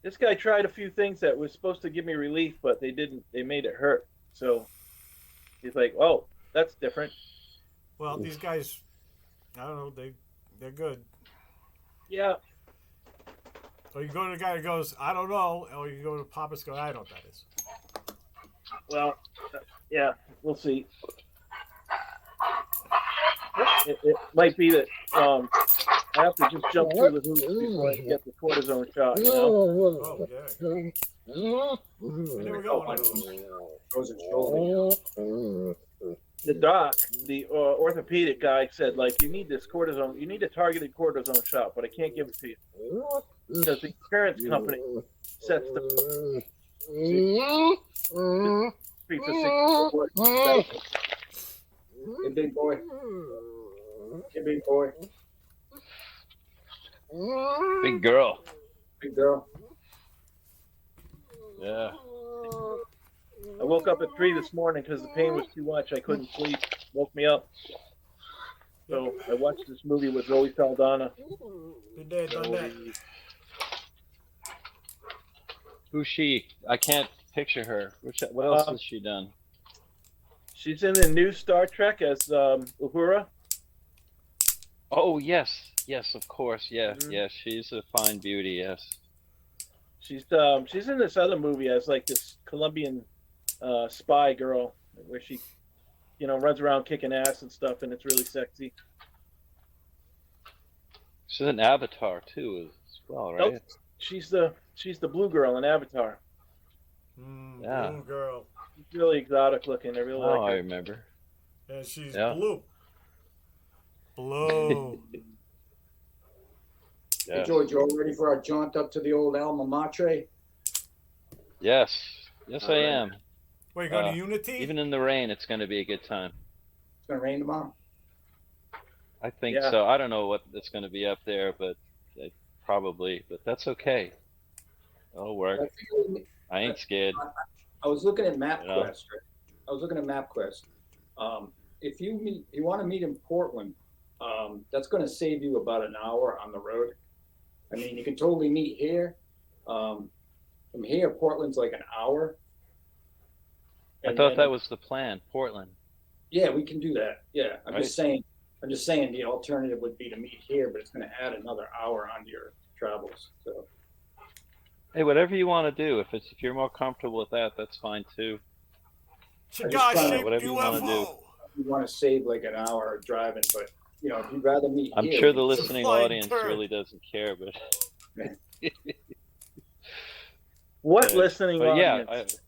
This guy tried a few things that was supposed to give me relief, but they didn't. They made it hurt. So he's like, "Oh, that's different." Well, these guys, I don't know, they're good. Yeah. Or you go to the guy that goes, I don't know, or you go to Papa's and go, I know what that is. Well, yeah, we'll see. It might be that I have to just jump through the hoops before I can get the cortisone shot, you know? Oh, yeah. I never got one of those. Frozen shoulder. The doc, the orthopedic guy said, like, you need this cortisone, you need a targeted cortisone shot, but I can't give it to you. because the insurance company sets the fee for 6. Hey, big boy. Hey, big boy. Big girl. Big girl. Yeah. I woke up at 3 this morning because the pain was too much. I couldn't sleep. Woke me up. So I watched this movie with Zoe Saldana. Been there, done that. Who's she? I can't picture her. What else has she done? She's in the new Star Trek as Uhura. Oh, yes. Yes, of course. Yeah, Mhm. yeah. She's a fine beauty, yes. She's in this other movie as like this Colombian spy girl where she, runs around kicking ass and stuff, and it's really sexy. She's an Avatar, too, as well, right? Nope. She's the blue girl in Avatar. Yeah. Blue girl. She's really exotic looking. I really Oh, like I her. remember. And she's Yeah. blue. Blue. Hey, Yeah. George, you all ready for our jaunt up to the old alma mater? Yes. Yes, I All right. am. Wait, you go to Unity? Even in the rain, it's going to be a good time. It's going to rain tomorrow. I think Yeah. so. I don't know what it's going to be up there, but probably. But that's okay. It'll work. I ain't scared. I was looking at MapQuest. Yeah. Right? I was looking at MapQuest. If you want to meet in Portland, that's going to save you about an hour on the road. I mean, you can totally meet here. From here, Portland's like an hour. I And thought then- that was the plan. Portland. Yeah, we can do that. Yeah, I'm Right. just saying. The alternative would be to meet here, but it's going to add another hour onto your travels. So Hey, whatever you want to do. If you're more comfortable with that, that's fine too. Cigar trying to- shaped whatever you wanna UFO. you want to save like an hour driving, but if you'd rather meet I'm here, sure the we- listening flying audience turd. really doesn't care, but What Yeah. listening but yeah, audience?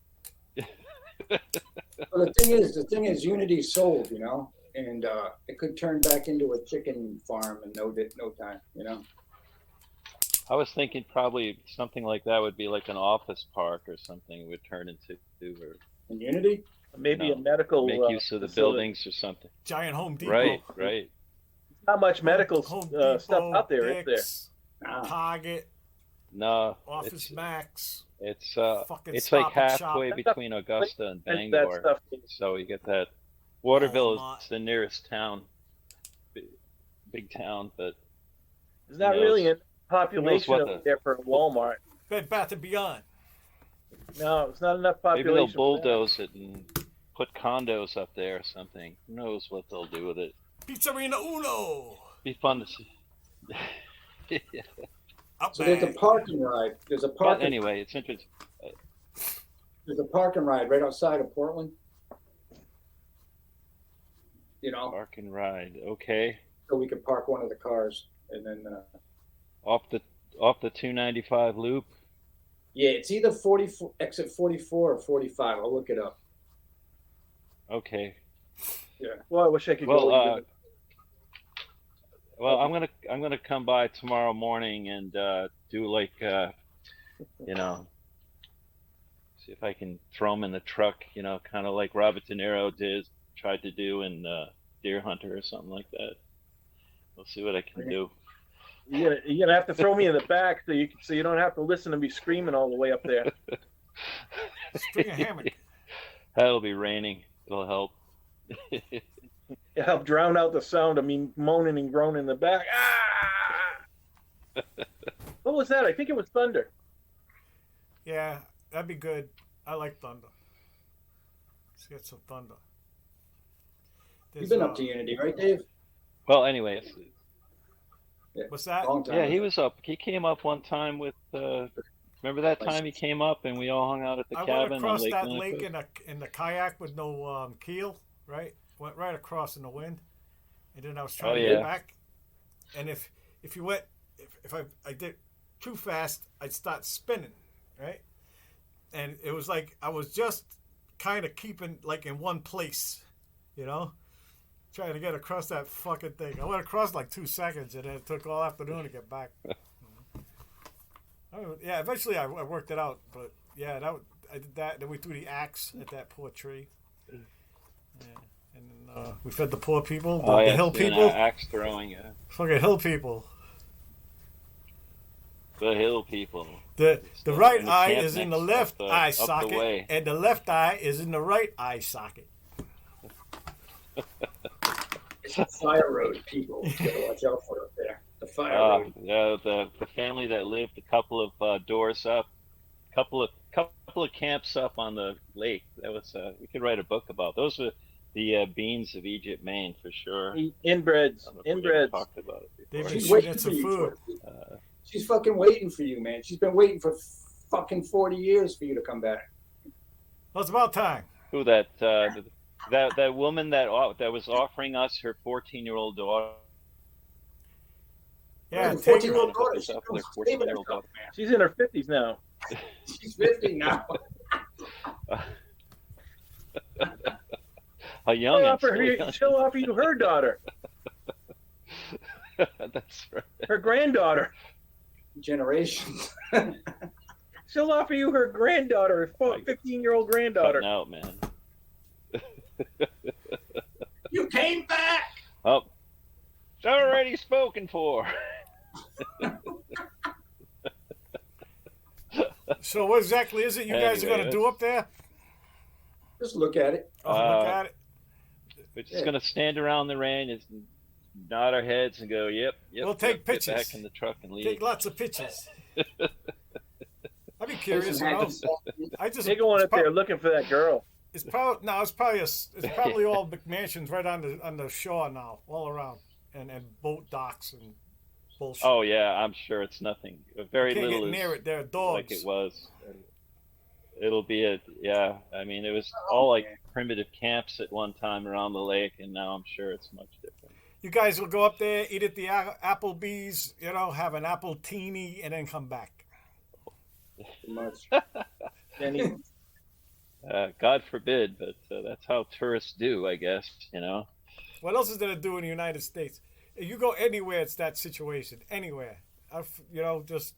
Well, the thing is, Unity sold, and it could turn back into a chicken farm in no time, I was thinking probably something like that would be like an office park or something. It would turn into or In Unity, Maybe a No. medical make use of the facility. buildings or something. Giant Home Depot. Right. Not much medical Home stuff Depot, out there, is there? Dick's, nah, Target, No, Office Max. it's Fucking it's like Stop and Shop. halfway between Augusta and And that Bangor. stuff. So you get that. Waterville Walmart. is the nearest town, big town, but There's not Who really knows? a population what over the- there for a Walmart. Bed Bath and Beyond. No, it's not enough maybe population. they'll for that. bulldoze it and put condos up there or something. Who knows what they'll do with it? Pizzeria Uno. Be fun to see. Outback. so there's a parking ride. There's a But parking. anyway, it's interesting. There's a parking ride right outside of Portland. Park and ride. Okay, So we could park one of the cars, and then off the 295 loop. yeah, it's either 44 exit 44 or 45. I'll look it up. Okay. Well, I wish I could Well, go. Either. Well, I'm gonna come by tomorrow morning and do like see if I can throw them in the truck, kind of like Robert De Niro tried to do in Deer Hunter or something like that. We'll see what I can do. You're gonna have to throw me in the back so you don't have to listen to me screaming all the way up there. String a hammock. That'll be raining. It'll help. It helped drown out the sound of me moaning and groaning in the back. Ah! What was that? I think it was thunder. Yeah, that'd be good. I like thunder. Let's get some thunder. You've been up to Unity, right, Dave? Well, anyway, What's that? Long time. yeah, he was up. He came up one time with. Remember that time he came up and we all hung out at the I cabin went across on Lake that Nanticoke? lake in the kayak with no keel, right? Went right across in the wind, and then I was trying Oh, to yeah. get back. And if you went, if I did too fast, I'd start spinning, right? And it was like I was just kind of keeping like in one place, trying to get across that fucking thing. I went across like 2 seconds, and it took all afternoon to get back. Yeah, eventually I worked it out, but yeah, I did that. Then we threw the axe at that poor tree. Yeah. And then, we fed the poor people, the hill people. Axe throwing. Fucking hill people. The hill people. The right and the eye is in the campniks left eye up the socket, way. and the left eye is in the right eye socket. It's the fire road people. You gotta watch out for up there. The fire road. Yeah, the family that lived a couple of doors up, couple of camps up on the lake. That was we could write a book about. Those were the beans of Egypt, Maine, for sure. Inbreds. I don't know if we ever Inbreds. talked about it before. They've been She's shooting waiting at for some you. food. She's fucking waiting for you, man. She's been waiting for fucking 40 years for you to come back. Well, it's about time. Who that woman that was offering us her 14-year-old daughter? Yeah, Right, take 14-year-old daughter. She's She's up still there, saving 14-year-old herself, daughter. man. She's in her 50s now. She's 50 now. A young She'll offer you her daughter, That's right. her granddaughter. Generations. She'll offer you her granddaughter, her 15-year-old granddaughter. Cutting out, man. You came back. Oh, it's already spoken for. So what exactly is it you guys are Anyway, going to do up there? Just look at it. Oh, look at it. We're just gonna stand around the rain and nod our heads and go, "Yep, We'll take get pictures. back in the truck and leave." Take lots of pictures. I'd be curious. You know? I just They're going up there looking for that girl. It's probably no. It's probably all McMansions right on the shore now, all around, and boat docks and bullshit. Oh yeah, I'm sure it's nothing. Very Can't little get near is it. There are dogs. like it was. It'll be I mean, it was all like primitive camps at one time around the lake, and now I'm sure it's much different. You guys will go up there, eat at the Applebee's, you know, have an apple teeny, and then come back. Much. Then God forbid, but that's how tourists do, I guess. You know. What else is there to do in the United States? If you go anywhere, it's that situation. Anywhere. You know, just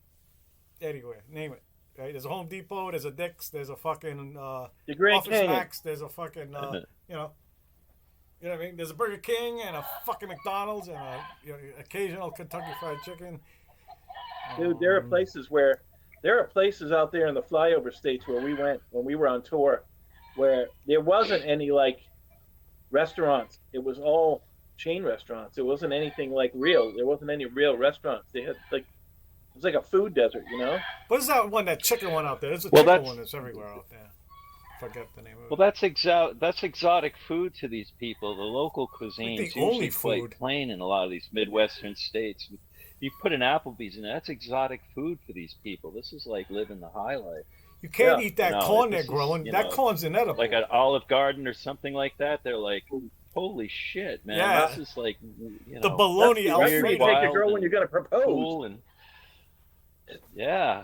anywhere. Name it. Right? There's a Home Depot, there's a Dick's, there's a fucking the Grand Office Canyon. Max, there's a fucking, you know what I mean? There's a Burger King and a fucking McDonald's and a occasional Kentucky Fried Chicken. Dude, there are places out there in the flyover states where we went when we were on tour, where there wasn't any like restaurants. It was all chain restaurants. It wasn't anything like real. There wasn't any real restaurants. They had like it was like a food desert, you know. What is that chicken one out there? There's a Well, chicken that's- one that's everywhere out there. Forget the name of it. Well, that's exotic food to these people. The local cuisine is the only usually quite food. plain in a lot of these Midwestern states. You put an Applebee's in there, that's exotic food for these people. This is like living the high life. You can't Yeah. eat that No, corn this they're is, growing. you That know, corn's inedible. Like an Olive Garden or something like that. They're like, holy shit, man! Yeah. This is like, you know, The bologna That's where weird, you Alfredo. take a girl wild, when you're gonna propose. cool, and yeah.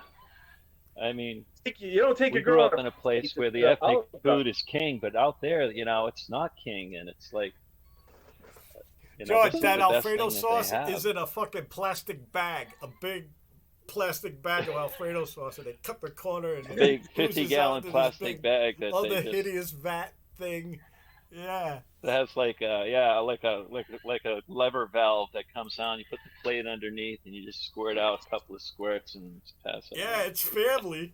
I mean, You don't take we a girl grew on up in a place where the uh, ethnic Olive food is king, but out there, you know, it's not king, and it's like, you know, George, this is that the best Alfredo thing that sauce they have. is in a fucking plastic bag, a big plastic bag of Alfredo sauce, and they cut the corner and A big it oozes 50-gallon out into this plastic big, bag that all they the just hideous vat thing. Yeah, that has like a lever valve that comes on. You put the plate underneath, and you just squirt out a couple of squirts and just pass it. yeah, on. it's family.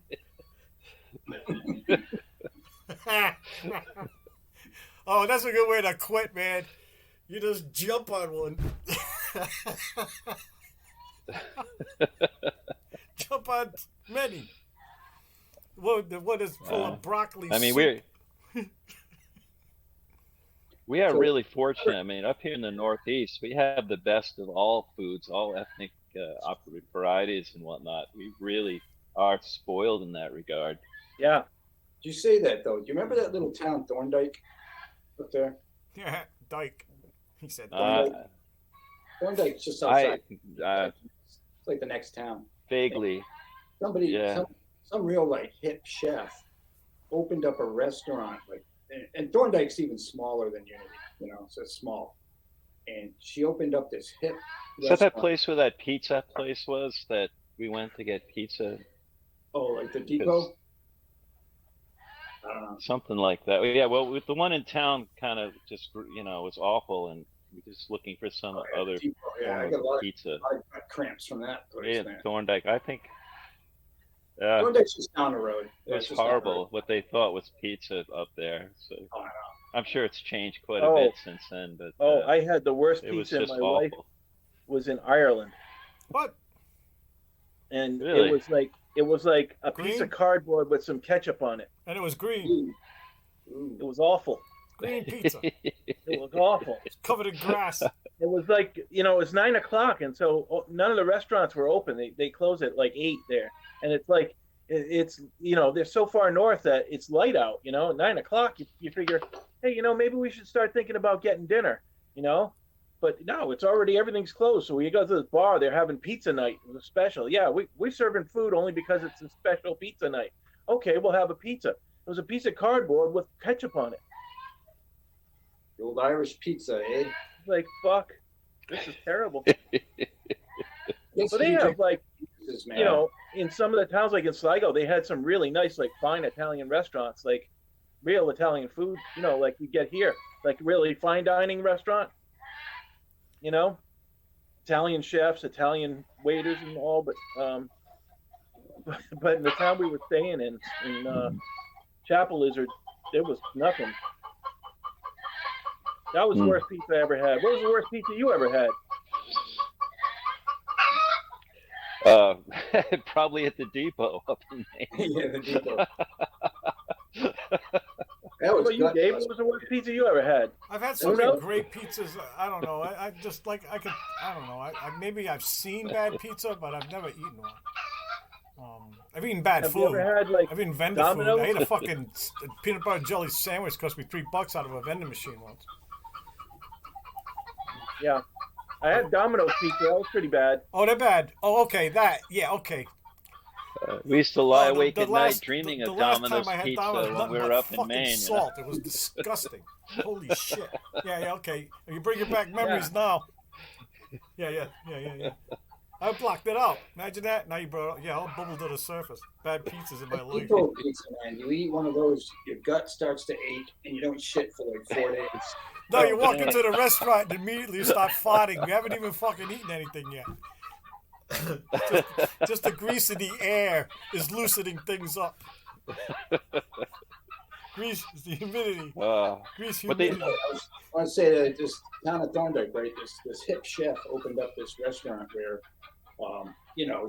Oh, that's a good way to quit, man. You just jump on one. Jump on many. What is full of broccoli? I mean, soup. we are really fortunate. I mean, up here in the Northeast, we have the best of all foods, all ethnic varieties and whatnot. We really are spoiled in that regard. Yeah. You say that though. Do you remember that little town Thorndike up there? Yeah, Dyke. He said. Thorndike's just I outside. It's like the next town. vaguely, Somebody, Yeah. some real like hip chef opened up a restaurant and Thorndike's even smaller than Unity, you know, so it's small. And she opened up this hip is that restaurant. place where that pizza place was? That we went to get pizza, Oh, like the 'cause depot? I don't know. something like that. Yeah, well, with the one in town, kind of just was awful, and we're just looking for some Oh, yeah, the other depot. Yeah, form I of got a lot pizza. of cramps from that place, Yeah, man. Thorndike. I think Thorndike's just down the road. it Yeah, was it's just down the road. horrible what they thought was pizza up there. So Oh, I know. I'm sure it's changed quite a Oh, bit since then, but I had the worst it was pizza in just my life awful. was in Ireland, What? and Really? it was like a piece Green? of cardboard with some ketchup on it. And it was green. Ooh. It Ooh. was awful. Green pizza. It was awful. It's covered in grass. It was like, it was 9 o'clock, and so none of the restaurants were open. They close at like 8 there, and it's like it's they're so far north that it's light out. At 9 o'clock, you figure, hey, maybe we should start thinking about getting dinner. But no, it's already everything's closed. So we go to this bar, they're having pizza night. It was a special. Yeah, we're serving food only because it's a special pizza night. Okay, we'll have a pizza. It was a piece of cardboard with ketchup on it. The old Irish pizza, eh? Like, fuck, this is terrible. Yes, But they you have drink like, pizzas, man. in some of the towns, like in Sligo, they had some really nice, like fine Italian restaurants, like real Italian food, like we get here, like really fine dining restaurant, Italian chefs, Italian waiters and all, but in the town we were staying in Chapel Lizard, there was nothing. That was the worst pizza I ever had. What was the worst pizza you ever had? Probably at the depot up in Maine. Yeah, the depot. That What was about you, gut Dave? What busting. was the worst pizza you ever had? I've had so Who's many else? great pizzas. I don't know. I just like I don't know. Maybe I've seen bad pizza, but I've never eaten one. I've eaten bad Have food. you ever had like I've eaten vendor Domino's? food. I ate a fucking peanut butter jelly sandwich. Cost me $3 out of a vending machine once. Yeah, I had Domino's pizza. That was pretty bad. Oh, they're bad. Oh, okay. That. Yeah. Okay. We used to lie Oh, awake at night dreaming the of last Domino's time I had pizza Domino's, when nothing we were but up in fucking Maine. salt. It was disgusting. Holy shit. Yeah. Okay. You bring back memories now. Yeah. I blocked it out. Imagine that. Now you brought it. Yeah, all bubbled to the surface. Bad pizzas in my life. Depot pizza, man. You eat one of those, your gut starts to ache, and you don't shit for like 4 days. No, you walk into the restaurant and immediately you start farting. We haven't even fucking eaten anything yet. just the grease in the air is loosening things up. Grease, the humidity. Grease, But they- humidity. I want to say that this town of Thorndike, right? This hip chef opened up this restaurant where,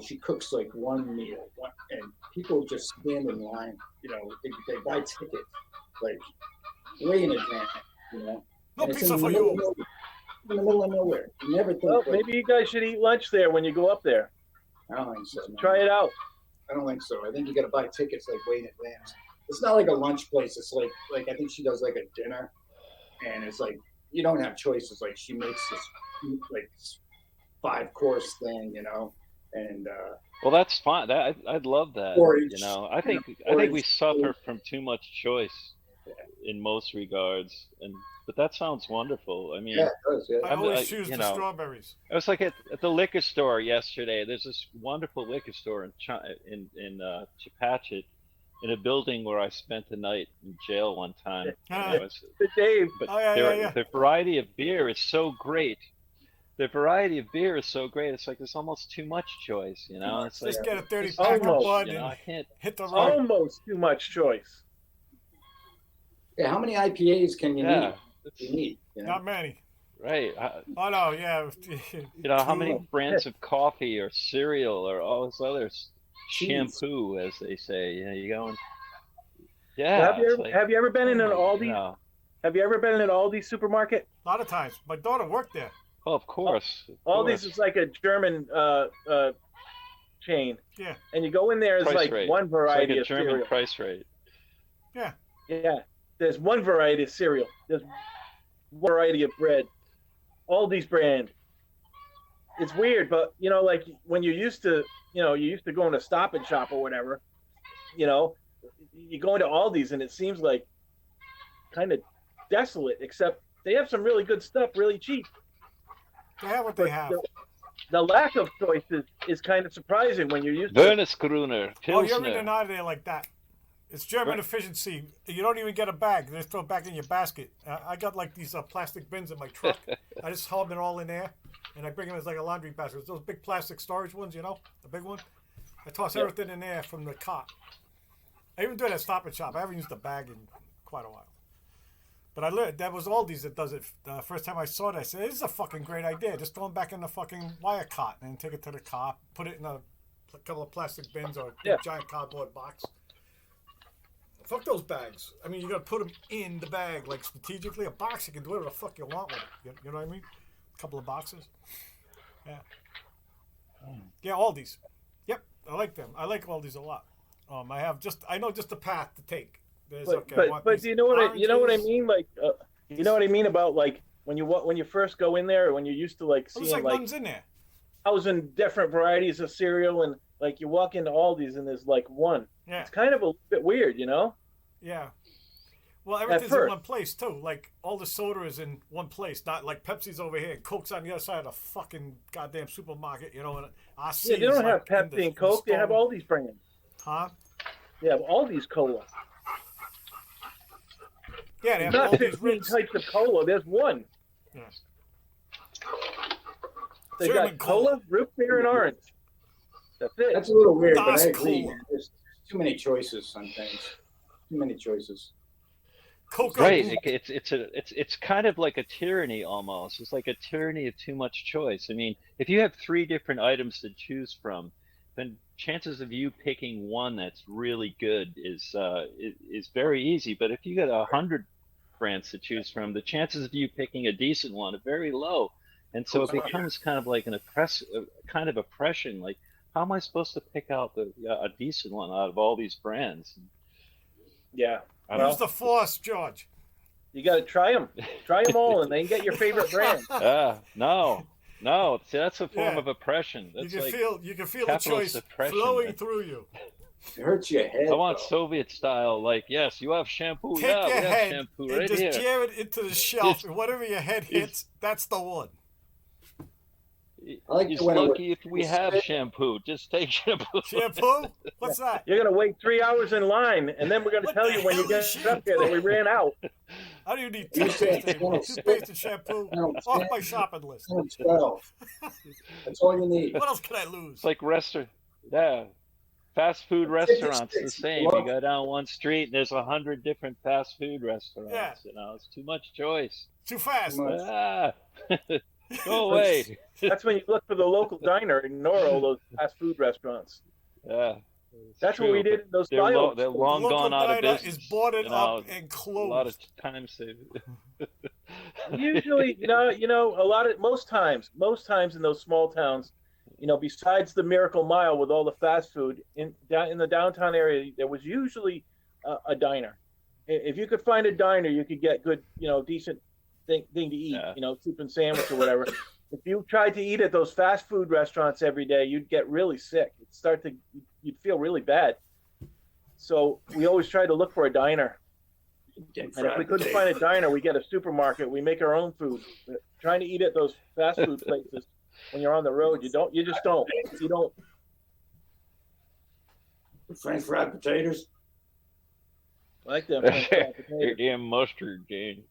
she cooks like one meal, and people just stand in line. They buy tickets like way in advance. No And it's pizza in for the middle of you. nowhere. In the middle of nowhere. You never think. Well, like, maybe you guys should eat lunch there when you go up there. I don't think so. Man. Try it out. I don't think so. I think you got to buy tickets like way in advance. It's not like a lunch place. It's like I think she does like a dinner, and it's like you don't have choices. Like she makes this like 5-course thing, and Well, that's fine. I'd love that. Porridge, I think porridge, we suffer from too much choice in most regards, but that sounds wonderful. I mean, yeah, it does. Yeah. I I'm- always I- choose you the know, strawberries. I was like at the liquor store yesterday. There's this wonderful liquor store in Chepachet, in a building where I spent the night in jail one time. Ah. But Dave, But Oh, yeah, yeah. the variety of beer is so great. It's like there's almost too much choice, It's like Just get a 30-pack of Almost, Bud I and can't. hit the road. almost too much choice. Yeah, how many IPAs can you Yeah, need? Not many. right. Oh, no, yeah. How many brands of coffee or cereal or all this other shampoo, as they say? You going? Yeah. Have you ever been in an Aldi? No. Have you ever been in an Aldi supermarket? A lot of times. My daughter worked there. Oh, of course. Aldi's is like a German chain. Yeah. And you go in there, it's Price like rate. one It's variety like a of German cereal. price rate. Yeah. Yeah. There's one variety of cereal. There's one variety of bread. Aldi's brand. It's weird, but like when you're used to, going to Stop and Shop or whatever, you go into Aldi's and it seems like kind of desolate, except they have some really good stuff really cheap. They have what they have. the lack of choice is kind of surprising when you're used to. Wernesgrüner, Oh, you're in Pilsner. and out of there like that. It's German efficiency. You don't even get a bag. They just throw it back in your basket. I got like these plastic bins in my truck. I just haul them all in there, and I bring them as like a laundry basket. Those big plastic storage ones, you know, the big one. I toss everything in there from the cart. I even do it at Stop and Shop. I haven't used a bag in quite a while. But I learned that was Aldi's that does it. The first time I saw it, I said, "This is a fucking great idea. Just throw them back in the fucking wire cart and take it to the car. Put it in a couple of plastic bins or a giant cardboard box." Fuck those bags. I mean, you gotta put them in the bag, like strategically. A box, you can do whatever the fuck you want with it. You know what I mean? A couple of boxes. Yeah. Yeah, Aldi's. Yep, I like them. I like Aldi's a lot. I know just the path to take. But you know what I mean? Like, you know what I mean about like when you first go in there, when you're used to like seeing like nothing's in there. I was in different varieties of cereal, and like you walk into Aldi's and there's like one. Yeah. It's kind of a bit weird, you know? Yeah. Well, everything's in one place too. Like all the soda is in one place, not like Pepsi's over here and Coke's on the other side of the fucking goddamn supermarket. You know, and they don't have Pepsi and Coke. They have all these brands. Huh? They have all these cola. Yeah, they have not all these 15 types of cola. There's one. Yeah. They got cola, root beer, and orange. That's it. That's a little weird, but I agree. Cola. There's too many choices on things. Too many choices. Coca. Right. It's kind of like a tyranny almost. It's like a tyranny of too much choice. I mean, if you have 3 different items to choose from, then chances of you picking one that's really good is very easy. But if you got 100 brands to choose from, the chances of you picking a decent one are very low. And so it becomes kind of like kind of oppression. Like, how am I supposed to pick out a decent one out of all these brands? Yeah. Use the force, George. You got to try them. Try them all, and then get your favorite brand. No. See, that's a form of oppression. That's you can feel the choice flowing through you. It hurts your head. I want Soviet style. Like, yes, you have shampoo. Take yeah, your we have head shampoo and right just here. jam it into the shelf, and whatever your head hits, that's the one. I like He's lucky if we have shampoo. Just take shampoo. Shampoo? What's that? You're gonna wait 3 hours in line, and then we're gonna tell you when you get up there that we ran out. How do you need toothpaste anymore? Toothpaste and shampoo off my shopping list. 12. That's all you need. What else can I lose? It's like fast food restaurants the same. You go down one street and there's 100 different fast food restaurants. Yeah. You know, it's too much choice. Too fast. Go away. That's when you look for the local diner and ignore all those fast food restaurants. Yeah. That's what we did in those They're silos. they're long gone out of business. Is boarded up and closed. A lot of times Usually, most times in those small towns, besides the Miracle Mile with all the fast food in the downtown area, there was usually a diner. If you could find a diner, you could get good, decent thing to eat, soup and sandwich or whatever. If you tried to eat at those fast food restaurants every day, you'd get really sick. You'd feel really bad. So we always tried to look for a diner. And if we couldn't find a diner, we get a supermarket. We make our own food. Trying to eat at those fast food places when you're on the road, you just don't. You don't. French fried potatoes. I like them French fried potatoes. Damn mustard, Jane.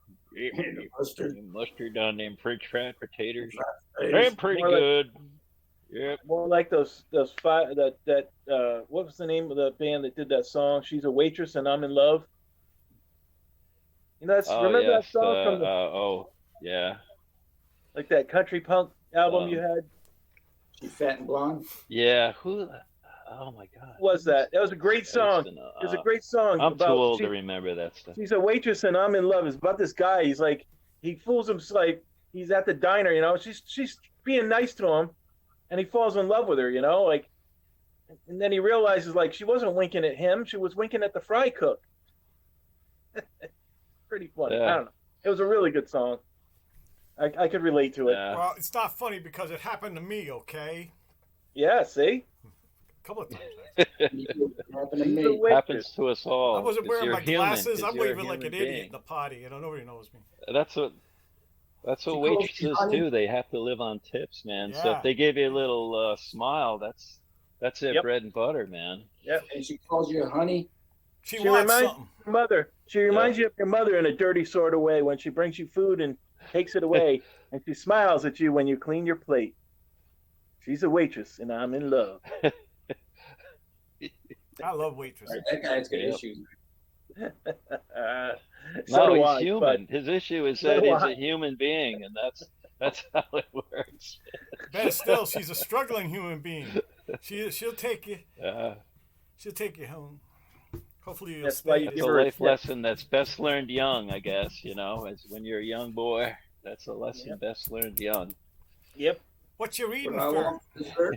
Mustard. Mustard on them French fried potatoes. Potatoes. They're pretty good. Yep. More like those five that what was the name of the band that did that song? She's a waitress and I'm in love. Remember that song from yeah. Like that country punk album you had? She fat and blonde. Yeah. Who? Oh my God. What was that? That was a great song. It was a great song. I'm too old to remember that stuff. She's a waitress and I'm in love. It's about this guy. He's like, he fools him like he's at the diner. She's being nice to him, and he falls in love with her. And then he realizes like she wasn't winking at him. She was winking at the fry cook. Pretty funny. Yeah. I don't know. It was a really good song. I could relate to it. Yeah. Well, it's not funny because it happened to me, okay? Yeah, see? A couple of times. Happened to me. Happens to us all. I wasn't 'cause wearing you're my human, glasses. 'cause I'm you're a waving like an human idiot being. in the party. Nobody knows me. That's That's what She calls me waitresses honey. do. They have to live on tips, man. So Yeah. if they give you a little smile, that's their Yep. bread and butter, man. Yep. And she calls you honey. She She wants reminds something. your mother. She reminds you of your mother in a dirty sort of way when she brings you food and takes it away, and she smiles at you when you clean your plate. She's a waitress, and I'm in love. I love waitresses. Right, that guy's got Yep. issues. So No, do he's I, human. His issue is so that do he's I. a human being, and that's how it works. Better still, she's a struggling human being. She'll take you. Uh, She'll take you home. Hopefully you'll That's why stay. you that's give a her a life tip. lesson that's best learned young, I guess. As when you're a young boy, that's a lesson Yep. best learned young. Yep. What you eating For how for? long, sir?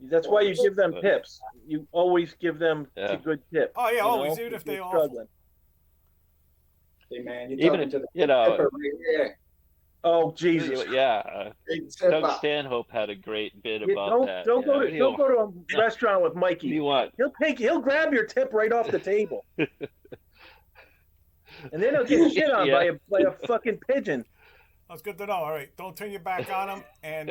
That's why you give them tips. You always give them Yeah. a good tip. Oh yeah, you always, know, even if they you're awful. struggling. Hey man, you're Even talking if, to the you know, pepper right there. Oh Jesus! yeah. Big Doug Sept. Stanhope had a great bit You about that. don't go What to do don't you- go to a restaurant with what do you Mikey. want? He'll grab your tip right off the table, and then he'll get shit on Yeah. by a fucking pigeon. That's good to know. All right, don't turn your back on him, and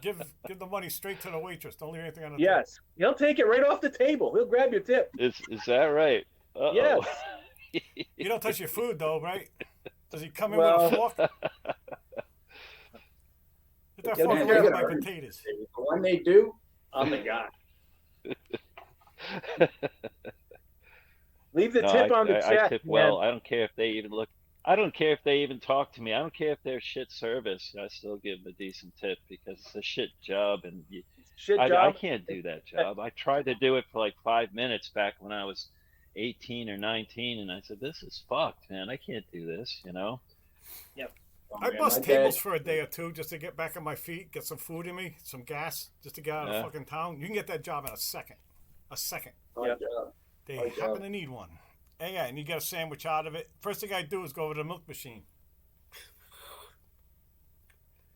give the money straight to the waitress. Don't leave anything on the table. Yes, he'll take it right off the table. He'll grab your tip. Is that right? Uh-oh. Yes. You don't touch your food though, right? Does he come in Well- with a fork? Get that Yeah, fork man, away you from gotta my earn potatoes. But when they do, I'm the guy. Leave the No, tip on the I check, tip man. well. I don't care if they even look. I don't care if they even talk to me. I don't care if they're shit service. I still give them a decent tip because it's a shit job, and Shit I job. can't do that job. I tried to do it for like 5 minutes back when I was 18 or 19, and I said, "This is fucked, man. I can't do this." Oh, I man, bust my tables dad- for a day or two just to get back on my feet, get some food in me, some gas, just to get out of Yeah. fucking town. You can get that job in a second. A second. my Yep. job. They Oh, happen yeah. to need one. And yeah, and you get a sandwich out of it. First thing I do is go over to the milk machine.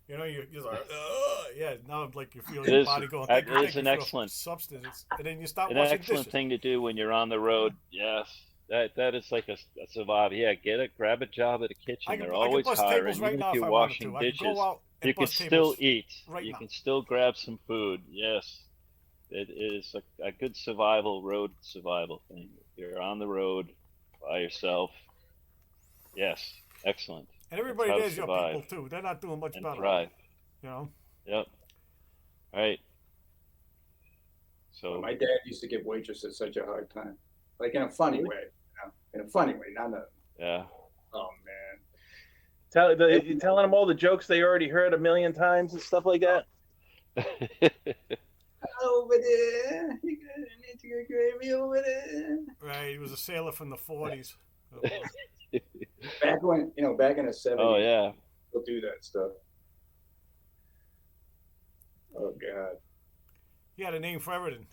You know, you're like, yeah. Now, like you feel It your is- body going. that Thank you, is thank you an for excellent- substance, and then you start An washing excellent dishes. thing to do when you're on the road. Yes, that is like a survival. Yeah, grab a job at a kitchen. I can They're always bust hiring. tables right Even now if if you're I wanted washing to. I can dishes, go out and you can bust still tables eat. right You now. can still grab some food. Yes, it is a good road survival thing. You're on the road by yourself. Yes, excellent. And everybody how to there's your survive people too. They're not doing much And better. thrive. You know. Yep. All right. But So my dad used to give waitresses such a hard time, like in a funny way. In a funny way, not a. yeah. Oh man. You telling them all the jokes they already heard a million times and stuff like that. Over there, you got an integral gravy over there. Right. He was a sailor from the 40s. Back when back in the 70s, Oh yeah. we'll do that stuff. Oh God, He had a name for everything.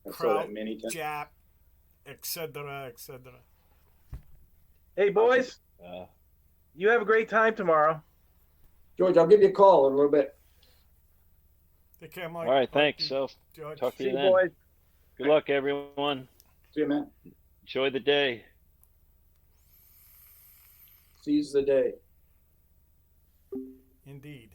I saw Kraut, that many times. Jap, etc., etc. Hey boys, Uh, you have a great time tomorrow. George, I'll give you a call in a little bit. Take care, Mike. all right. Thanks. Mikey, So George. talk to See you you then. boys. Good luck, everyone. See you, man. Enjoy the day. Seize the day. Indeed.